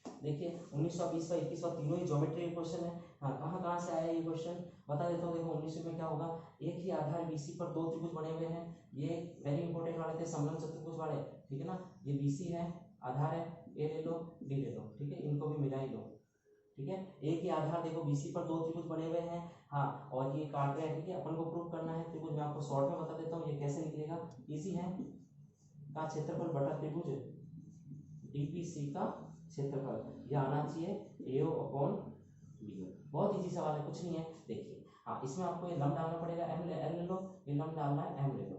देखिए, 19वां 20वां 21वां तीनों ही ज्योमेट्री क्वेश्चन है। हाँ, कहाँ से आया ये क्वेश्चन बता देता हूँ। देखो 19वें में क्या होगा, एक ही आधार BC पर दो त्रिभुज बने हुए हैं, ये वेरी इंपॉर्टेंट वाले थे, समलंब चतुर्भुज वाले। ठीक है ना, ये BC है, आधार है, ए ले लो, डी ले लो। ठीक है, इनको भी मिला ही लो। ठीक है, एक ही आधार देखो BC पर दो त्रिभुज बने हुए हैं, हाँ, और ये काट रहे हैं। ठीक है, अपन को प्रूव करना है त्रिभुज, मैं आपको शॉर्ट में बता देता हूँ ये कैसे निकलेगा। इजी है, का क्षेत्रफल बटा त्रिभुज DPC का क्षेत्रफल, यह आना चाहिए AO अपॉन BO। बहुत इजी सवाल है, कुछ नहीं है। देखिए हाँ, इसमें आपको ये लंब डालना पड़ेगा, M ले लो, ये लंब डालना है, M ले लो।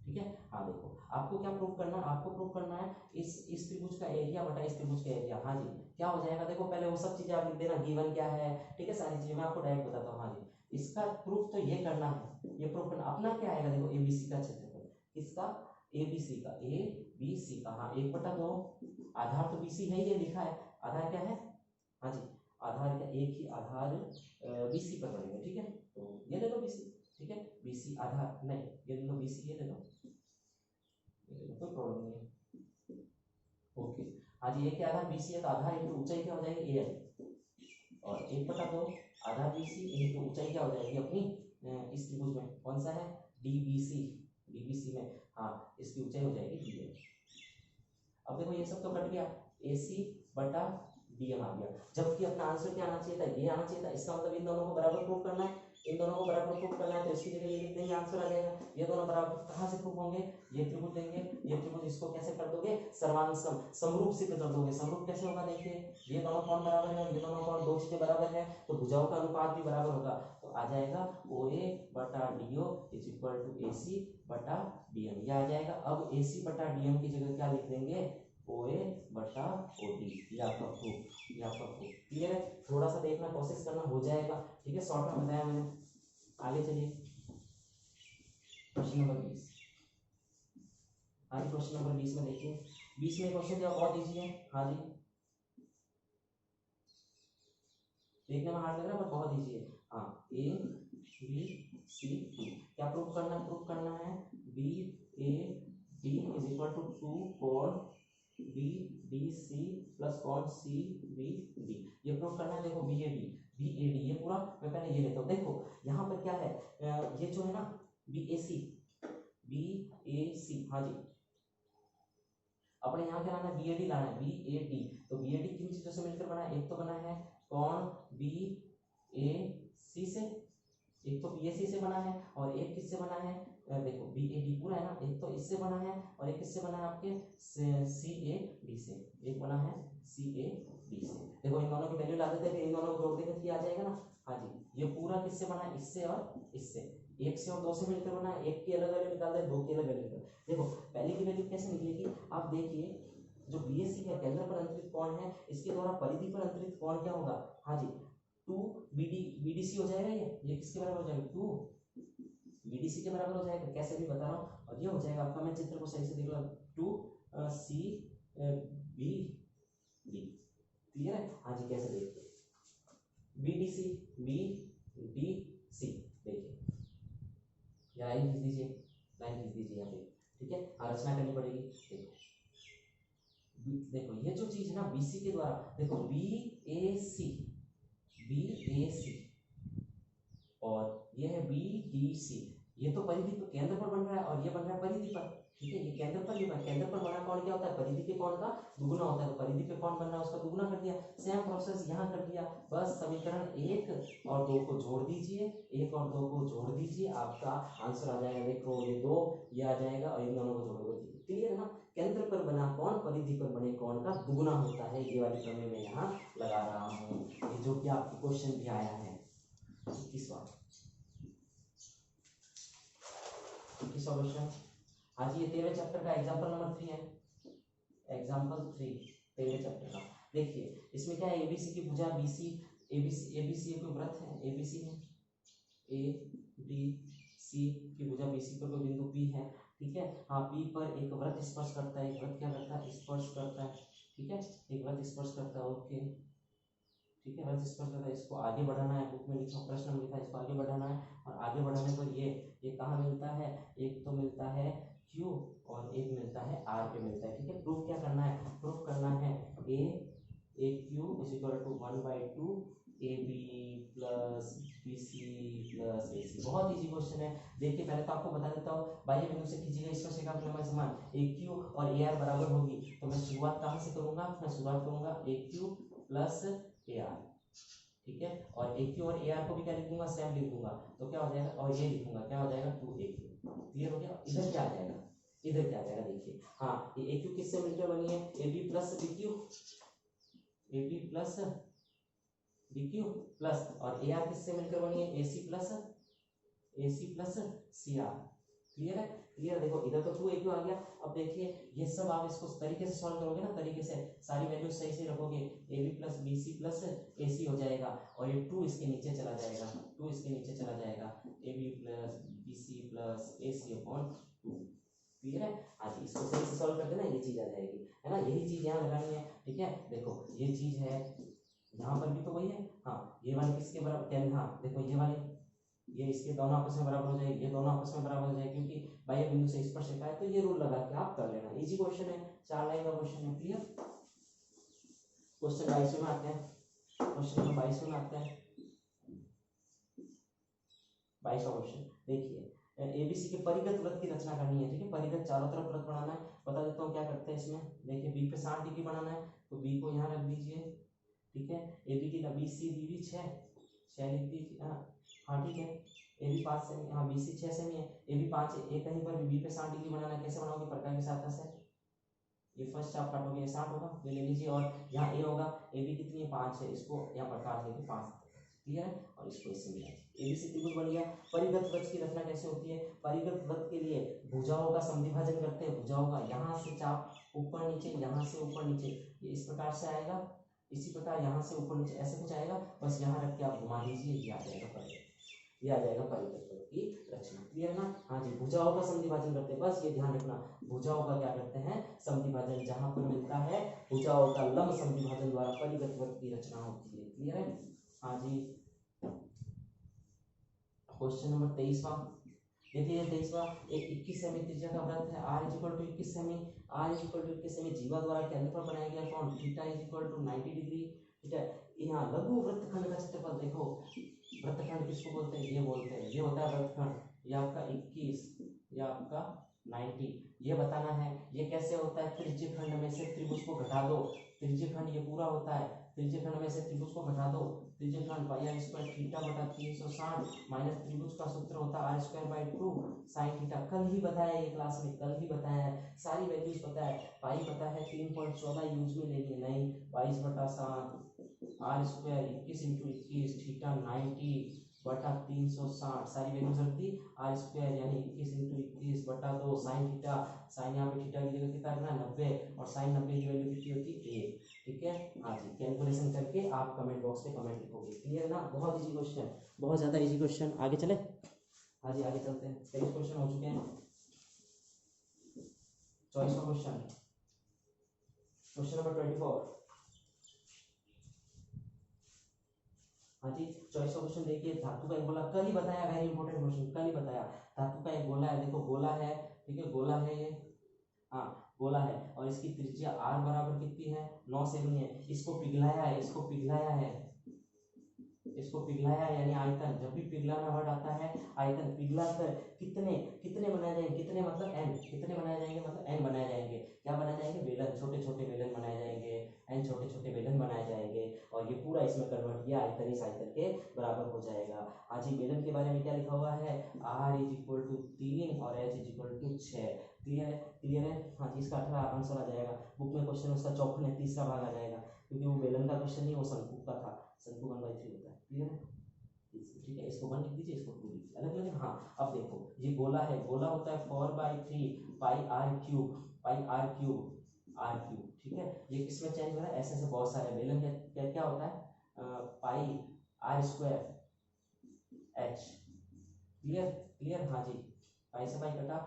ठीक है, हाँ देखो आपको क्या प्रूव करना है, आपको प्रूव करना है इस त्रिभुज का एरिया बटा इस त्रिभुज का एरिया। हाँ जी, क्या हो जाएगा, देखो पहले वो सब चीजें आप लिख देना, गिवन क्या है। ठीक है, सारी चीजें मैं आपको डायरेक्ट बताता हूँ। हाँ जी, इसका प्रूफ तो ये करना है, ये प्रूफ करना। अपना क्या आएगा, देखो ABC का क्षेत्रफल, किसका, ABC का, ABC का, हाँ 1/2, आधार तो BC है, ये लिखा है, आधार क्या है, हाँ जी आधार क्या, एक ही आधार BC पर बनेगा। ठीक है, तो ये ले लो BC। ठीक है, BC आधार नहीं, ये ले लो BC, ये ले लो, कोई प्रॉब्लम नहीं है। ओके, हाँ जी, एक आधार BC है तो आधार इंटू ऊंचाई क्या हो जाएगी AL, और 1/2 आधार BC इंटू ऊंचाई क्या हो जाएगी अपनी इस त्रिभुज में कौन सा है, DBC में, हाँ इसकी ऊंचाई हो जाएगी DL। अब देखो ये सब तो कट गया, AC बटा DM आ गया, जबकि अपना आंसर क्या आना चाहिए था, ये आना चाहिए था। इसका मतलब इन दोनों को बराबर प्रूव करना है। इन दोनों को बराबर प्रूफ करना है तो इसकी जगह ये लिख देंगे, आंसर आ जाएगा। ये दोनों बराबर कहाँ से प्रूफ होंगे, ये त्रिभुज लेंगे, ये त्रिभुज, इसको कैसे कर दोगे, सर्वांग समरूप सिद्ध कर दोगे। समरूप कैसे होगा, देखिए ये दोनों कोण बराबर है और ये दोनों कोण, दो चीजें बराबर है तो भुजाओं का अनुपात भी बराबर होगा। तो आ जाएगा OA बटा DO is equal to AC बटा DM, ये आ जाएगा। अब AC बटा DM की जगह क्या लिख देंगे, OA बटा OD, ये आपका प्रूफ, ये आपका प्रूफ। क्लियर है, थोड़ा सा देखना, कोशिश करना, हो जाएगा। ठीक है, शॉर्ट में बताया मैंने। आगे चलिए क्वेश्चन नंबर 20। आगे क्वेश्चन नंबर 20 में देखिए, 20 में क्वेश्चन क्या बहुत इजी है। हाँ जी, देखने में हार्ड लग रहा है पर बहुत इजी है। हाँ, ABCD क्या प्रूफ करना है, प्रूफ करना है BAD इज इक्वल टू 2 कोण BDC प्लस कोण CBD, ये प्रूफ करना है। देखो BAD ये पूरा मैं पहले ये लेता हूँ। देखो यहाँ पर क्या है, ये जो है ना BAC, हाँ जी, अपने यहाँ क्या लाना है, BAD लाना है, BAD। तो BAD किन चीजों से मिलकर बना है, एक तो बना है कोण BAC से, एक तो BAC से बना है और एक किससे बना है, देखो BAD पूरा है ना, एक तो इससे बना है और एक किससे बना है, आपके CAD से, एक बना है CAD से। देखो इन दोनों की वैल्यू ला देते हैं, इन दोनों को जोड़ देंगे तो आ जाएगा ना। हाँ जी, ये पूरा किससे बना है, इससे और इससे, एक से और दो से मिलकर बना है, एक की अलग अलग निकाल दे, दो की अलग अलग निकाल। देखो पहले की वैल्यू कैसे निकलेगी, आप देखिए जो BAC है, केंद्र पर अंतरित कोण है, इसके द्वारा परिधि पर अंतरित कोण क्या होगा, हाँ जी 2 BDC हो जाएगा। ये किसके बराबर हो जाएगा, 2 BDC के बराबर हो जाएगा। कैसे भी बता रहा हूँ, और ये हो जाएगा आपका, मैं चित्र को सही से देख लो, 2 CBD। क्लियर है, हाँ जी, कैसे देखिए BDC देखिए, लाइन खींच दीजिए, लाइन खींच दीजिए यहाँ पे। ठीक है, रचना करनी पड़ेगी। देखो ये जो चीज है ना BC के द्वारा, देखो BAC और ये है BDC, ये तो परिधि पर केंद्र पर बन रहा है और ये बन रहा है परिधि पर। ठीक है, ये केंद्र पर नहीं बना, केंद्र पर बना कोण क्या होता है, परिधि के कोण का दुगुना होता है। तो परिधि पे कोण बन रहा है, उसका दुगुना कर दिया। सेम प्रोसेस यहाँ कर दिया, बस समीकरण 1 और 2 को जोड़ दीजिए, 1 और 2 को जोड़ दीजिए, आपका आंसर आ जाएगा। देखो ये 2 ये आ जाएगा और इन दोनों को जोड़ोगे। क्लियर है ना, केंद्र पर बना कोण परिधि पर बने कोण का दुगुना होता है। ये वाली प्रमेय मैं यहाँ लगा रहा हूँ, ये जो कि आपके क्वेश्चन भी आया है 21वां क्वेश्चन। हाँ जी, ये 13वें चैप्टर का एग्जाम्पल नंबर 3 है, एग्जाम्पल 3 13वें चैप्टर का। देखिए इसमें क्या है, ABC की भुजा BC, ABC एक वृत्त है, ABC है, ABC की भुजा BC पर कोई बिंदु P है। ठीक है, हाँ P पर एक वृत्त स्पर्श करता है, एक वृत्त क्या करता है, स्पर्श करता है। ठीक है, एक वृत्त स्पर्श करता है, ओके। ठीक है, वृत्त स्पर्श करता है, इसको आगे बढ़ाना है, बुक में लिखा, प्रश्न में लिखा है, इसको आगे बढ़ाना है। और आगे बढ़ाने पर ये कहाँ मिलता है, एक तो मिलता है Q और एक मिलता है R पे मिलता है। ठीक है, प्रूफ क्या करना है, प्रूफ करना है AQ is equal to 1/2 AB plus BC plus AC। बहुत इजी क्वेश्चन है। देखिए पहले तो आपको बता देता हूँ, बाह्य बिंदु से खींची गई स्पर्शिका की लंबाई समान AQ और AR बराबर होगी। तो मैं शुरुआत कहाँ से करूंगा, मैं शुरुआत करूंगा AQ प्लस AR। ठीक है, और AQ और AR को भी क्या लिखूंगा, सेम लिख दूंगा। तो क्या हो जाएगा, और ये लिखूंगा, क्या हो जाएगा 2AQ। क्लियर हो गया, इधर क्या आ जाएगा, इधर क्या आ जाएगा, देखिए हाँ ये AQ किससे मिलकर बनी है, AB plus BQ, AB plus BQ plus, और AR किससे मिलकर बनी है, AC प्लस CR। क्लियर है, क्लियर। देखो इधर तो 2AQ आ गया। अब देखिए ये सब आप इसको तरीके से सॉल्व करोगे ना, तरीके से सारी वैल्यू सही से रखोगे, AB plus BC plus AC हो जाएगा, और ये 2 इसके नीचे चला जाएगा, 2 इसके नीचे चला जाएगा, AB plus BC plus AC upon 2। Clear है, हाँ जी, इसको सही से सॉल्व कर देना, ये चीज आ जाएगी, है ना। यही चीज यहाँ लगानी है। ठीक है, देखो ये चीज है, यहाँ पर भी तो वही है। हाँ ये वाले किसके बराबर, हाँ देखो ये वाले, ये इसके दोनों आपस में बराबर हो जाएगी, ये दोनों आपस में बराबर हो जाएगी, क्योंकि बाह्य बिंदु से स्पर्शिका है। तो ये रूल लगा के आप कर लेना, इजी क्वेश्चन है, 4 लाइन का क्वेश्चन है। क्लियर, क्वेश्चन 22 में आते हैं, क्वेश्चन नंबर 22 में आते हैं। 22वां क्वेश्चन देखिए, ABC के परिगत वृत्त की रचना करनी है। ठीक है, परिगत चारों तरफ वृत्त बनाना है। बता देता हूँ क्या करते हैं इसमें। देखिए B पे 60 डिग्री बनाना है, तो B को यहाँ रख दीजिए। ठीक है, AB की BC दी 6 लिख दीजिए, हाँ ठीक है, ए भी 5 सेमी, हाँ बी सी 6 सेमी है, ए भी 5 है, ए कहीं पर भी बी पे 60 डिग्री बनाना, कैसे बनाओगे, प्रकार की सहायता से। ये फर्स्ट आप काटोगे, ये 60 होगा, ये ले लीजिए, और यहाँ ए होगा, ए भी कितनी है 5 है, इसको यहाँ प्रकार लेके 5, क्लियर है, और इसको इससे मिला दीजिए, ए बी सी त्रिभुज बन गया। परिगत वृत्त की रचना कैसे होती है, परिगत वृत्त के लिए भुजाओं का समद्विभाजन करते हैं, भुजाओं का, यहाँ से चाप ऊपर नीचे, यहाँ से ऊपर नीचे, ये इस प्रकार से आएगा, इसी प्रकार यहाँ से ऊपर नीचे ऐसे कुछ आएगा, बस यहाँ रख के आप घुमा लीजिए, ये आ जाएगा परिगत, ये आ जाएगा परिगत वृत्त की रचना, क्लियर ना। हाँ जी, भुजाओं का समद्विभाजन करते हैं, बस ये ध्यान रखना, भुजाओं का क्या करते हैं, समद्विभाजन, जहां पर मिलता है भुजाओं का लंब समद्विभाजन द्वारा परिगत वृत्त की रचना होती है, क्लियर है। हाँ जी, क्वेश्चन नंबर 23वां देखिए, 23वां, एक 21 सेमी त्रिज्या का वृत्त है, r इक्वल टू 21 सेमी, r इक्वल टू 21 सेमी जीवा द्वारा केंद्र पर बनाया गया कोण थीटा इक्वल टू 90 डिग्री, ठीक है। यहाँ लघु वृत्तखंड का क्षेत्रफल देखो, वृत्तखंड किसको बोलते हैं, ये बोलते हैं, ये होता है वृत्तखंड, ये आपका 21, ये आपका 90, ये बताना है, ये कैसे होता है, त्रिज्यखंड में से त्रिभुज को घटा दो, त्रिज्यखंड ये पूरा होता है, त्रिज्यखंड में से त्रिभुज को घटा दो, त्रिज्यखंड पाई आर स्क्वायर थीटा बटा 360 माइनस त्रिभुज का सूत्र होता है r square by 2 sine theta, कल ही बताया ये क्लास में, कल ही बताया है, सारी वैल्यूज पता है, पाई पता है 3.14 यूज में लेनी है, नहीं 22 बटा 7 आर स्क्वायर 21 इंटू 21 थीटा 90 बटा 360, सारी वैल्यूज रख दी, आर स्क्वायर यानी 21 इंटू 21 बटा 2 साइन थीटा, साइन यहाँ पे थीटा की जगह कितना रखना है 90, और साइन 90 की वैल्यू कितनी होती है 1, ठीक है। हाँ जी, कैलकुलेशन करके आप कमेंट बॉक्स में कमेंट लिखोगे, क्लियर ना, बहुत इजी क्वेश्चन, बहुत ज़्यादा इजी क्वेश्चन, आगे चले। हाँ जी आगे चलते हैं, 23 क्वेश्चन हो चुके हैं, 24वां क्वेश्चन, क्वेश्चन नंबर 24। हाँ जी 24वां क्वेश्चन देखिए, धातु का एक गोला, कल ही बताया, वेरी इंपॉर्टेंट क्वेश्चन, कल ही बताया, धातु का एक गोला है, देखो गोला है, ठीक है, गोला है ये, हाँ गोला है, और इसकी त्रिज्या r बराबर कितनी है 9 सेमी है, इसको पिघलाया है, इसको पिघलाया है, इसको पिघलाया यानी आयतन, जब भी पिघलाना वर्ड आता है आयतन, पिघला कर कितने कितने बनाए जाएंगे, कितने मतलब n, कितने बनाए जाएंगे मतलब n बनाए जाएंगे, क्या बनाए जाएंगे, बेलन, छोटे छोटे बेलन बनाए जाएंगे, n छोटे छोटे बेलन बनाए जाएंगे, और ये पूरा इसमें कन्वर्ट किया, आयतन इस आयतन के बराबर हो जाएगा। आज ही बेलन के बारे में क्या लिखा हुआ है, r इज इक्वल टू 3 और h is equal to 6, clear है, क्लियर है। हाँ जी, इसका 18 आंसर आ जाएगा, बुक में क्वेश्चन उसका चौखन है, तीसरा भाग आ जाएगा, क्योंकि वो बेलन का क्वेश्चन नहीं, वो शंकु का था, शंकु 1/3 होता है, क्लियर है, ठीक है, इसको 1 लिख दीजिए, इसको 2 लिख दीजिए, अलग अलग। हाँ अब देखो, ये गोला है, गोला होता है 4/3 pi r cube, pi r cube, r cube, ठीक है, ये किसमें चेंज हो रहा है, ऐसे ऐसे बहुत सारे बेलन, क्या क्या होता है, pi r square h, clear clear. हाँ जी, पाई से पाई कटा,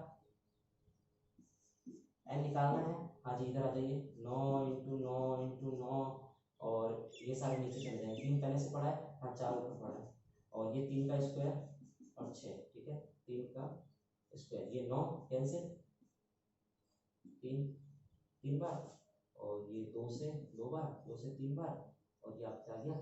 एन निकालना है, हाँ जी इधर आ जाइए, 9 इंटू 9 इंटू 9, और ये सारे नीचे चले जाएंगे, 3 पहले से पढ़ा है, हाँ 4 ऊपर पढ़ा है, और ये 3 का स्क्वायर और 6, ठीक है, 3 का स्क्वायर, ये 9 कैंसिल, 3 बार, और ये 2 से 2 बार, 2 से 3 बार, और ये आपका आ गया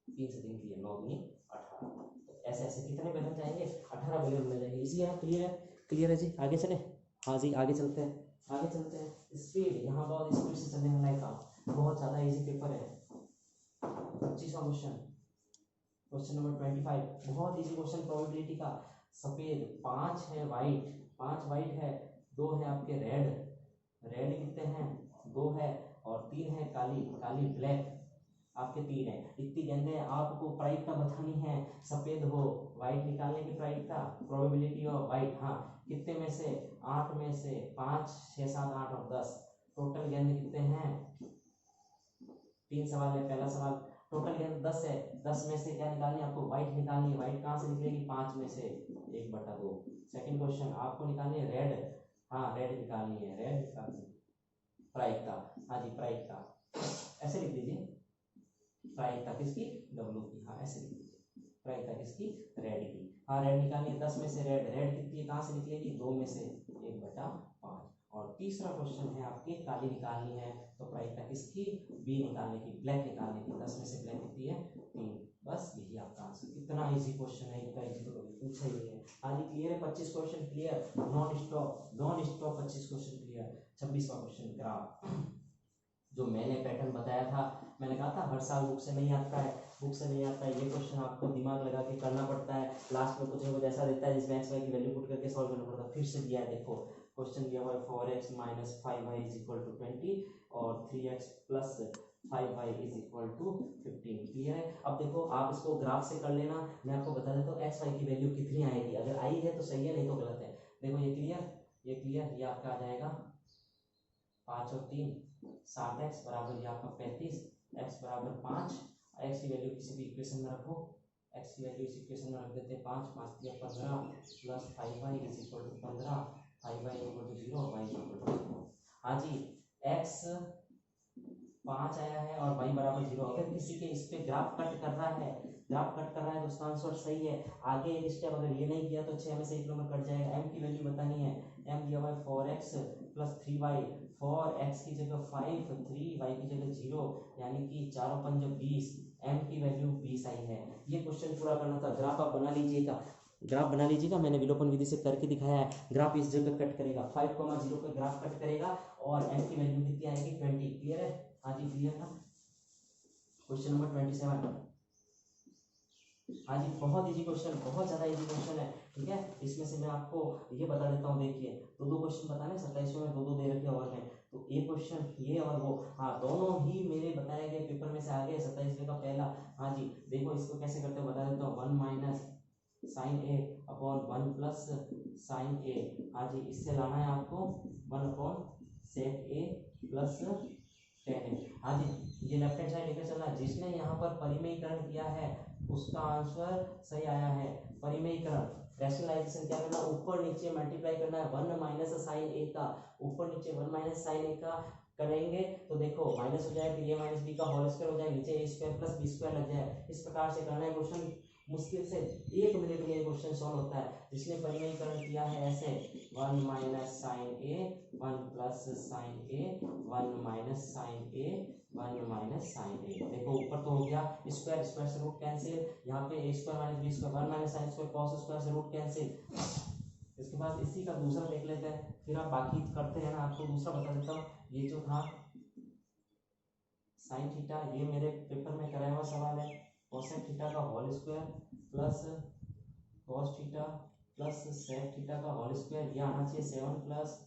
3 से 3 के लिए 9 दूनी 18, तो ऐसे ऐसे कितने बेलन जाएंगे, 18 बेलन बन जाएंगे, इजी है, क्लियर है, क्लियर है जी, आगे चले। हाँ जी आगे चलते हैं, आगे चलते हैं, स्पीड, यहाँ बहुत स्पीड से चलने वाला है काम, बहुत ज़्यादा इजी पेपर है। 25वां क्वेश्चन, क्वेश्चन नंबर 25, बहुत इजी क्वेश्चन, प्रोबेबिलिटी का, सफ़ेद 5 है, वाइट 5 वाइट है, 2 है आपके रेड, रेड कितने हैं 2 है, और 3 है काली, काली ब्लैक, आपके 3 है, इतनी गेंदें आपको प्राइड का बतानी है, सफ़ेद हो, वाइट निकालने की प्राइड का, प्रोबेबिलिटी ऑफ वाइट, हाँ कितने में से 8 में से 5 6 7 8 और 10, टोटल गेंद कितने हैं, 3 सवाल है, पहला सवाल टोटल गेंद 10 है, 10 में से क्या निकालनी है आपको, वाइट निकालनी है, वाइट कहाँ से निकलेगी 5 में से 1/2। सेकंड क्वेश्चन आपको निकालनी है रेड, हाँ रेड निकालनी है, रेड निकालनी है, प्राइड का, हाँ जी प्राइड का, ऐसे लिख दीजिए, प्रायिकता किसकी, डब्लू की, हाँ ऐसे लिख दीजिए, प्रायिकता किसकी, रेड की, हाँ रेड निकालनी है, 10 में से रेड, रेड कितनी है कहाँ से निकलेगी, 2 में से 1/5। और तीसरा क्वेश्चन है आपके काली निकालनी है, तो प्रायिकता किसकी, बी निकालने की, ब्लैक निकालने की, 10 में से ब्लैक कितनी है 3, बस यही आपका आंसर, इतना इजी क्वेश्चन है, इतना इजी तो कभी पूछा ही नहीं है। हाँ जी क्लियर है, 25 question clear, non stop 25 question clear. 26वां क्वेश्चन ग्राफ, जो मैंने पैटर्न बताया था, मैंने कहा था हर साल बुक से नहीं आता है, बुक से नहीं आता है, ये क्वेश्चन आपको दिमाग लगा के करना पड़ता है, लास्ट में कुछ ना कुछ ऐसा देता है जिसमें एक्स वाई की वैल्यू पुट करके सॉल्व करना पड़ता है। फिर से दिया है, देखो क्वेश्चन दिया हुआ है 4x minus 5y is equal to 20 और 3x plus 5y is equal to 15। Clear है? अब देखो आप इसको ग्राफ से कर लेना, मैं आपको बता देता हूँ एक्स वाई की वैल्यू कितनी आएगी, अगर आई है तो सही है, नहीं तो गलत है। देखो ये क्लियर, ये क्लियर, ये आपका आ जाएगा 5 और 3 7x बराबर ये आपका 35, x बराबर 5, x की वैल्यू किसी भी इक्वेशन में रखो, x की वैल्यू इस इक्वेशन में रख देते हैं 5 5 या 15 plus 5y is equal to 15, 5y equal to 0 और y इक्वल टू 0। हाँ जी, x 5 आया है और y बराबर 0। अगर किसी के इस पे ग्राफ कट कर रहा है, ग्राफ कट कर रहा है तो उसका आंसर सही है। आगे एक स्टेप अगर ये नहीं किया तो 6 में से 1 नंबर कट जाएगा। m की वैल्यू बतानी है, m दिया हुआ है 4x प्लस 3y, 4x की जगह 5, 3y की जगह 0, यानी कि 4 और 5 20, m की वैल्यू 20 आई है। ये क्वेश्चन पूरा करना था। ग्राफ आप बना लीजिएगा, ग्राफ बना लीजिएगा, मैंने विलोपन विधि से करके दिखाया है। ग्राफ इस जगह कट करेगा, 5,0 पे ग्राफ कट करेगा और m की वैल्यू कितनी आएगी 20। क्लियर है? हाँ जी क्लियर था। Question number 27। हाँ जी, बहुत इजी क्वेश्चन, बहुत ज़्यादा इजी क्वेश्चन है। ठीक है, इसमें से मैं आपको ये बता देता हूँ। देखिए दो क्वेश्चन बताने, 27वें में दो दे रखे और हैं, तो एक क्वेश्चन ये और वो, हाँ दोनों ही मेरे बताए गए पेपर में से आ गए। 27वें का पहला, हाँ जी देखो इसको कैसे करते हो बता देता हूँ। 1 माइनस साइन ए अपॉन 1 प्लस साइन ए, हाँ जी इससे लाना है आपको 1 अपॉन सेक ए प्लस टेन ए। हाँ जी, ये लेफ्ट हैंड साइड लेकर चलना। जिसने यहाँ पर परिमेयीकरण किया है उसका आंसर सही आया है। परिमेयीकरण, रैशनलाइजेशन क्या करना, ऊपर नीचे मल्टीप्लाई करना है 1 माइनस साइन ए का, ऊपर नीचे 1 माइनस साइन ए का करेंगे तो देखो माइनस हो जाए, फिर ए माइनस बी का होल स्क्वायर हो जाए, नीचे ए स्क्वायर प्लस बी स्क्वायर लग जाए। इस प्रकार से करना है क्वेश्चन, मुश्किल से 1 मिनट में ये क्वेश्चन सॉल्व होता है। जिसने परिमेयीकरण किया है ऐसे 1 minus sine A 1 plus sine A 1 minus sine A 1 minus sine A, देखो ऊपर तो हो गया स्क्वायर, स्क्वायर से रूट कैंसिल, यहाँ पे A square minus B square 1 minus sine square cos square से रूट कैंसिल। इसके बाद इसी का दूसरा देख लेते हैं, फिर आप बाकी करते हैं ना। आपको दूसरा बता देता हूँ, ये जो था साइन थीटा, ये मेरे पेपर में कराया हुआ सवाल है। कोसेक थीटा का whole square plus cos theta plus sec theta का होल स्क्वायर, ये आना चाहिए 7 plus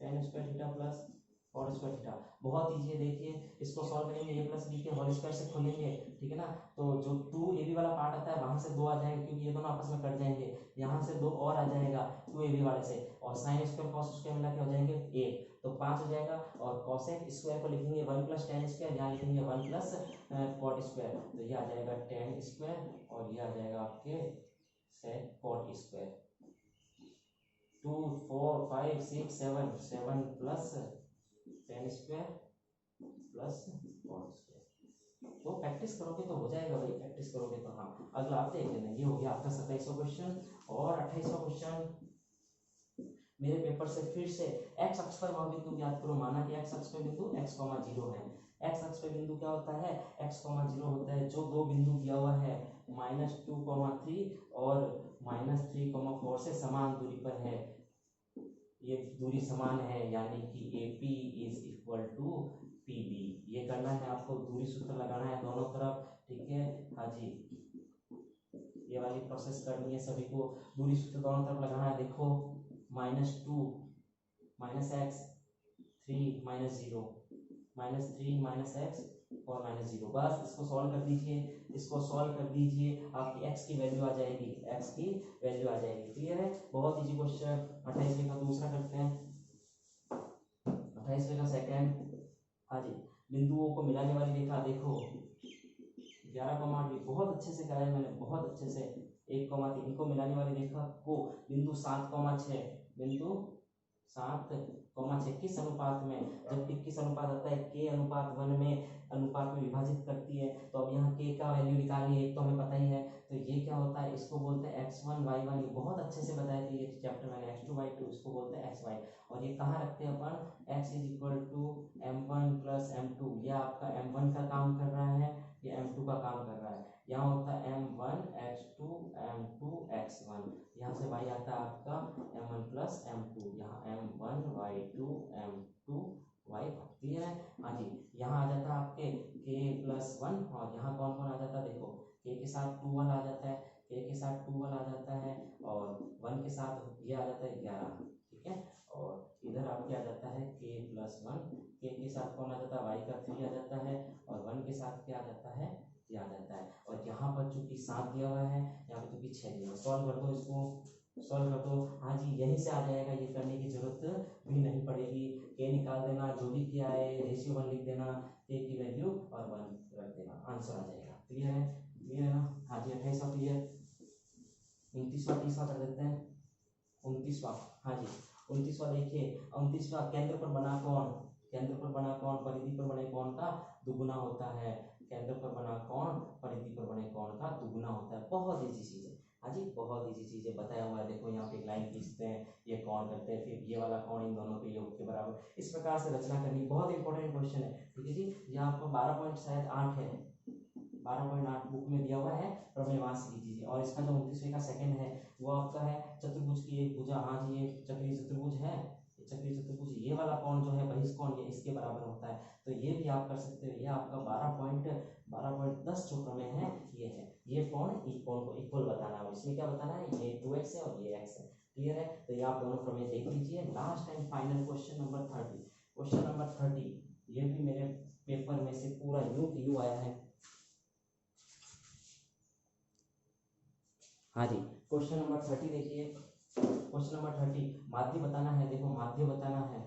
ten square theta plus cot square theta. बहुत ईजी है, देखिए इसको सॉल्व करेंगे, ए प्लस बी के होल स्क्वायर से खोलेंगे, ठीक है ना। तो जो 2ab वाला पार्ट आता है वहां से 2 आ जाएगा, क्योंकि ये दोनों आपस में कट जाएंगे, यहाँ से 2 और आ जाएगा 2ab वाले से, और साइन स्क्वायर कॉस स्क्वायर मिला के हो जाएंगे 1, तो 5 हो जाएगा। और कॉसेक स्क्वायर को लिखेंगे 1 प्लस टेन स्क्वायर, यहाँ लिखेंगे 1 प्लस कॉट स्क्वायर, तो ये आ जाएगा टेन स्क्वायर और ये आ जाएगा आपके sec cot square. 2 4 5 6 7 7 plus ten square plus cot square. तो प्रैक्टिस करोगे तो हो जाएगा भाई, प्रैक्टिस करोगे तो। हाँ, अगला आप देख लेना। ये हो गया आपका 27वां क्वेश्चन। और 28वां क्वेश्चन मेरे पेपर से फिर से एक्स अक्ष पर वह बिंदु ज्ञात करो। माना कि एक्स अक्ष पर बिंदु x, 0 है। एक्स अक्ष पर बिंदु क्या होता है, x, 0 होता है। जो दो बिंदु दिया हुआ है -2, 3 और -3, 4 से समान दूरी पर है, ये दूरी समान है, यानी कि AP is equal to PB। ये करना है आपको, दूरी सूत्र लगाना है दोनों तरफ, ठीक है। हाँ जी, ये वाली प्रोसेस करनी है सभी को, दूरी सूत्र दोनों तरफ लगाना है। देखो -2 -x 3 -0 -3 -x और -0, बस इसको सॉल्व कर दीजिए। इसको सॉल्व कर दीजिए, आपकी x की वैल्यू आ जाएगी, x की वैल्यू आ जाएगी। क्लियर है? बहुत इजी क्वेश्चन। 28वें का दूसरा करते हैं, 28वें का सेकंड। हाँ जी, बिंदुओं को मिलाने वाली रेखा देखो 11,8 बहुत अच्छे से कराया मैंने, बहुत अच्छे से। 1,3 इनको मिलाने वाली रेखा को बिंदु 7,6 बिंदु 7,6 किस अनुपात में, जब भी किस अनुपात आता है k अनुपात 1 में अनुपात में विभाजित करती है। तो अब यहाँ k का वैल्यू निकालनी है, एक तो हमें पता ही है। तो ये क्या होता है, इसको बोलते हैं x1 y1, ये बहुत अच्छे से बताए थे ये चैप्टर मैंने। x2 y2, इसको बोलते हैं xy। और ये कहाँ रखते हैं अपन, x is equal to m1 plus m2, यह आपका m1 का काम कर रहा है, ये m2 का काम कर रहा है। यहाँ होता है m1 x2 m2 x1, यहाँ से y आता है आपका m1 प्लस m2, यहाँ m1 y2 m2 y1। Clear है? हाँ जी, 1 और यहाँ कौन कौन आ जाता है देखो k के साथ 12 आ जाता है, k के साथ 12 आ जाता है और 1 के साथ ये आ जाता है 11, ठीक है। और इधर आपके आ जाता है k + 1, k के साथ कौन आ जाता है y का 3 आ जाता है और 1 के साथ क्या आ जाता है ये आ जाता है। और यहाँ पर चूंकि 7 दिया हुआ है, यहाँ पर चूंकि 6 दिया हुआ है, सॉल्व कर दो इसको, सॉल्व कर दो। हाँ जी यहीं से आ जाएगा, ये करने की जरूरत भी नहीं पड़ेगी। k निकाल देना, जो भी किया है रेशियो 1 लिख देना, k की वैल्यू और 1 रख देना, आंसर आ जाएगा। क्लियर है, क्लियर है ना? हाँ जी 28वां क्लियर। 29वां 30वां कर देते हैं। 29वां, हाँ जी 29वां देखिए, 29वां केंद्र पर बना कौन, केंद्र पर बना कौन परिधि पर बने कौन का दुगुना होता है, केंद्र पर बना कौन परिधि पर बने कौन का दुगुना होता है। बहुत इजी चीज है, हाँ जी बहुत इजी चीज है, बताया हुआ है। देखो यहाँ पे एक लाइन खींचते हैं, ये कौन करते हैं, फिर ये वाला कौन इन दोनों के योग के बराबर, इस प्रकार से रचना करनी। बहुत इंपॉर्टेंट क्वेश्चन है, ठीक है जी। यहाँ पर 12 पॉइंट शायद 8 है, 12.8 बुक में दिया हुआ है, प्रमेय वहां से लीजिए। और इसका जो 29वें का सेकंड है वो आपका है चतुर्भुज की एक भुजा, हाँ जी ये चक्रीय चतुर्भुज है, चक्रीय चतुर्भुज ये वाला कौन जो है बहिष्कोण ये इसके बराबर होता है, तो ये भी आप कर सकते हो। ये आपका 12.10 जो प्रमेय है ये है, ये कोण कोण को इक्वल बताना है। इसमें क्या बताना है, ये 2x है और ये x है। क्लियर है, तो ये आप दोनों प्रमेय देख लीजिए। Last and final question number 30, question number 30 ये भी मेरे पेपर में से पूरा यू आया है। हाँ जी क्वेश्चन नंबर 30 देखिए, क्वेश्चन नंबर 30 माध्य बताना है। देखो माध्य बताना है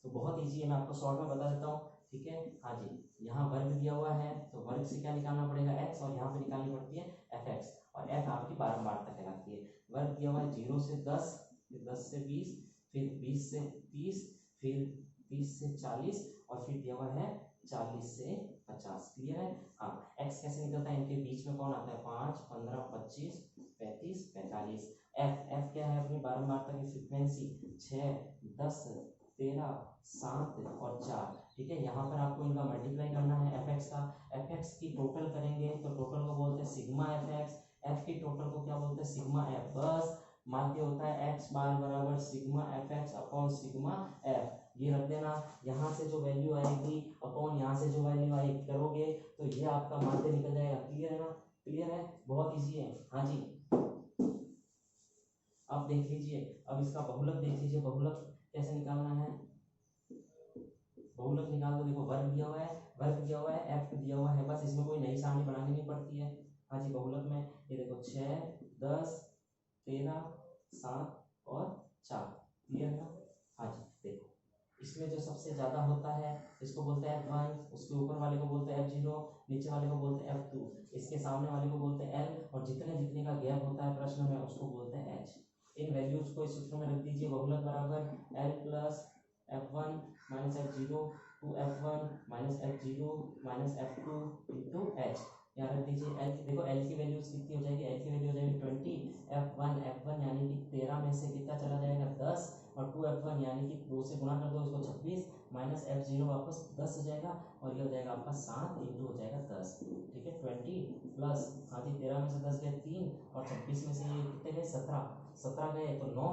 तो बहुत इजी है, मैं आपको शॉर्ट में बता देता हूँ, ठीक है। हाँ जी यहाँ वर्ग दिया हुआ है तो वर्ग से क्या निकालना पड़ेगा x, और यहाँ पे निकालनी पड़ती है fx, और f आपकी बारंबारता कहलाती है। वर्ग दिया हुआ है 0 से 10, फिर 10 से 20, फिर 20 से 30, फिर 30 से 40 और फिर दिया हुआ है 40 से 50। क्लियर है। हाँ x कैसे निकलता है, इनके बीच में कौन आता है 5, 15, 25, 35, 45। f क्या है अपनी बारंबारता की फ्रीक्वेंसी 6, 10, 13, 7 और 4, ठीक है। यहाँ पर आपको इनका मल्टीप्लाई करना है fx का, fx की टोटल करेंगे तो टोटल को बोलते हैं सिग्मा fx, f की टोटल को क्या बोलते हैं सिग्मा f। बस माध्य होता है x बार बराबर sigma fx upon sigma f, ये रख देना। यहाँ से जो वैल्यू आएगी अपॉन यहाँ से जो वैल्यू आएगी करोगे तो ये आपका माध्य निकल जाएगा। क्लियर है ना, क्लियर है, बहुत इजी है। हाँ जी अब देख लीजिए, अब इसका बहुलक देख लीजिए, बहुलक कैसे निकालना है, बहुलक निकाल दो। देखो वर्ग दिया हुआ है, वर्ग दिया हुआ है, f दिया हुआ है, बस इसमें कोई नई सारणी बनानी नहीं पड़ती है। हाँ जी बहुलक में ये देखो 6, 10, 13, 7 और 4। क्लियर है ना। हाँ जी देखो इसमें जो सबसे ज्यादा होता है इसको बोलते हैं f1, उसके ऊपर वाले को बोलते हैं f0, नीचे वाले को बोलते हैं f2, इसके सामने वाले को बोलते हैं l, और जितने जितने का गैप होता है प्रश्न में उसको बोलते हैं h। इन वैल्यूज को इस सूत्र में रख दीजिए, बहुलक बराबर l plus f1 minus f0 two f1 minus f0 minus f2 into h। यहाँ रख दीजिए l की, देखो l की वैल्यूज कितनी हो जाएगी, l की वैल्यू हो जाएगी 20, f1 यानी कि 13 में से कितना चला जाएगा 10, और 2f1 यानी कि 2 से गुणा कर दो इसको 26, माइनस f0 वापस 10 हो जाएगा, और ये हो जाएगा आपका 7 इंटू हो जाएगा 10, ठीक है। 20 प्लस हाँ जी 13 में से 10 गए 3, और 26 में से ये कितने गए 17 गए तो 9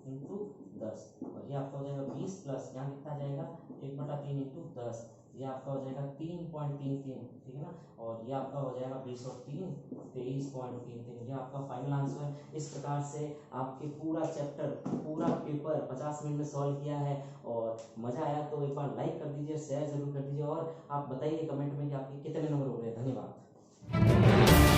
इंटू 10, और ये आपका हो जाएगा 20 प्लस यहाँ कितना आ जाएगा 1/3 इंटू 10, ये आपका हो जाएगा 3.33, ठीक है ना। और ये आपका हो जाएगा 20 और 3 23.33, ये आपका फाइनल आंसर है। इस प्रकार से आपके पूरा चैप्टर पूरा पेपर 50 मिनट में सॉल्व किया है, और मजा आया तो एक बार लाइक कर दीजिए, शेयर जरूर कर दीजिए, और आप बताइए कमेंट में कि आपके कितने नंबर हो गए। धन्यवाद।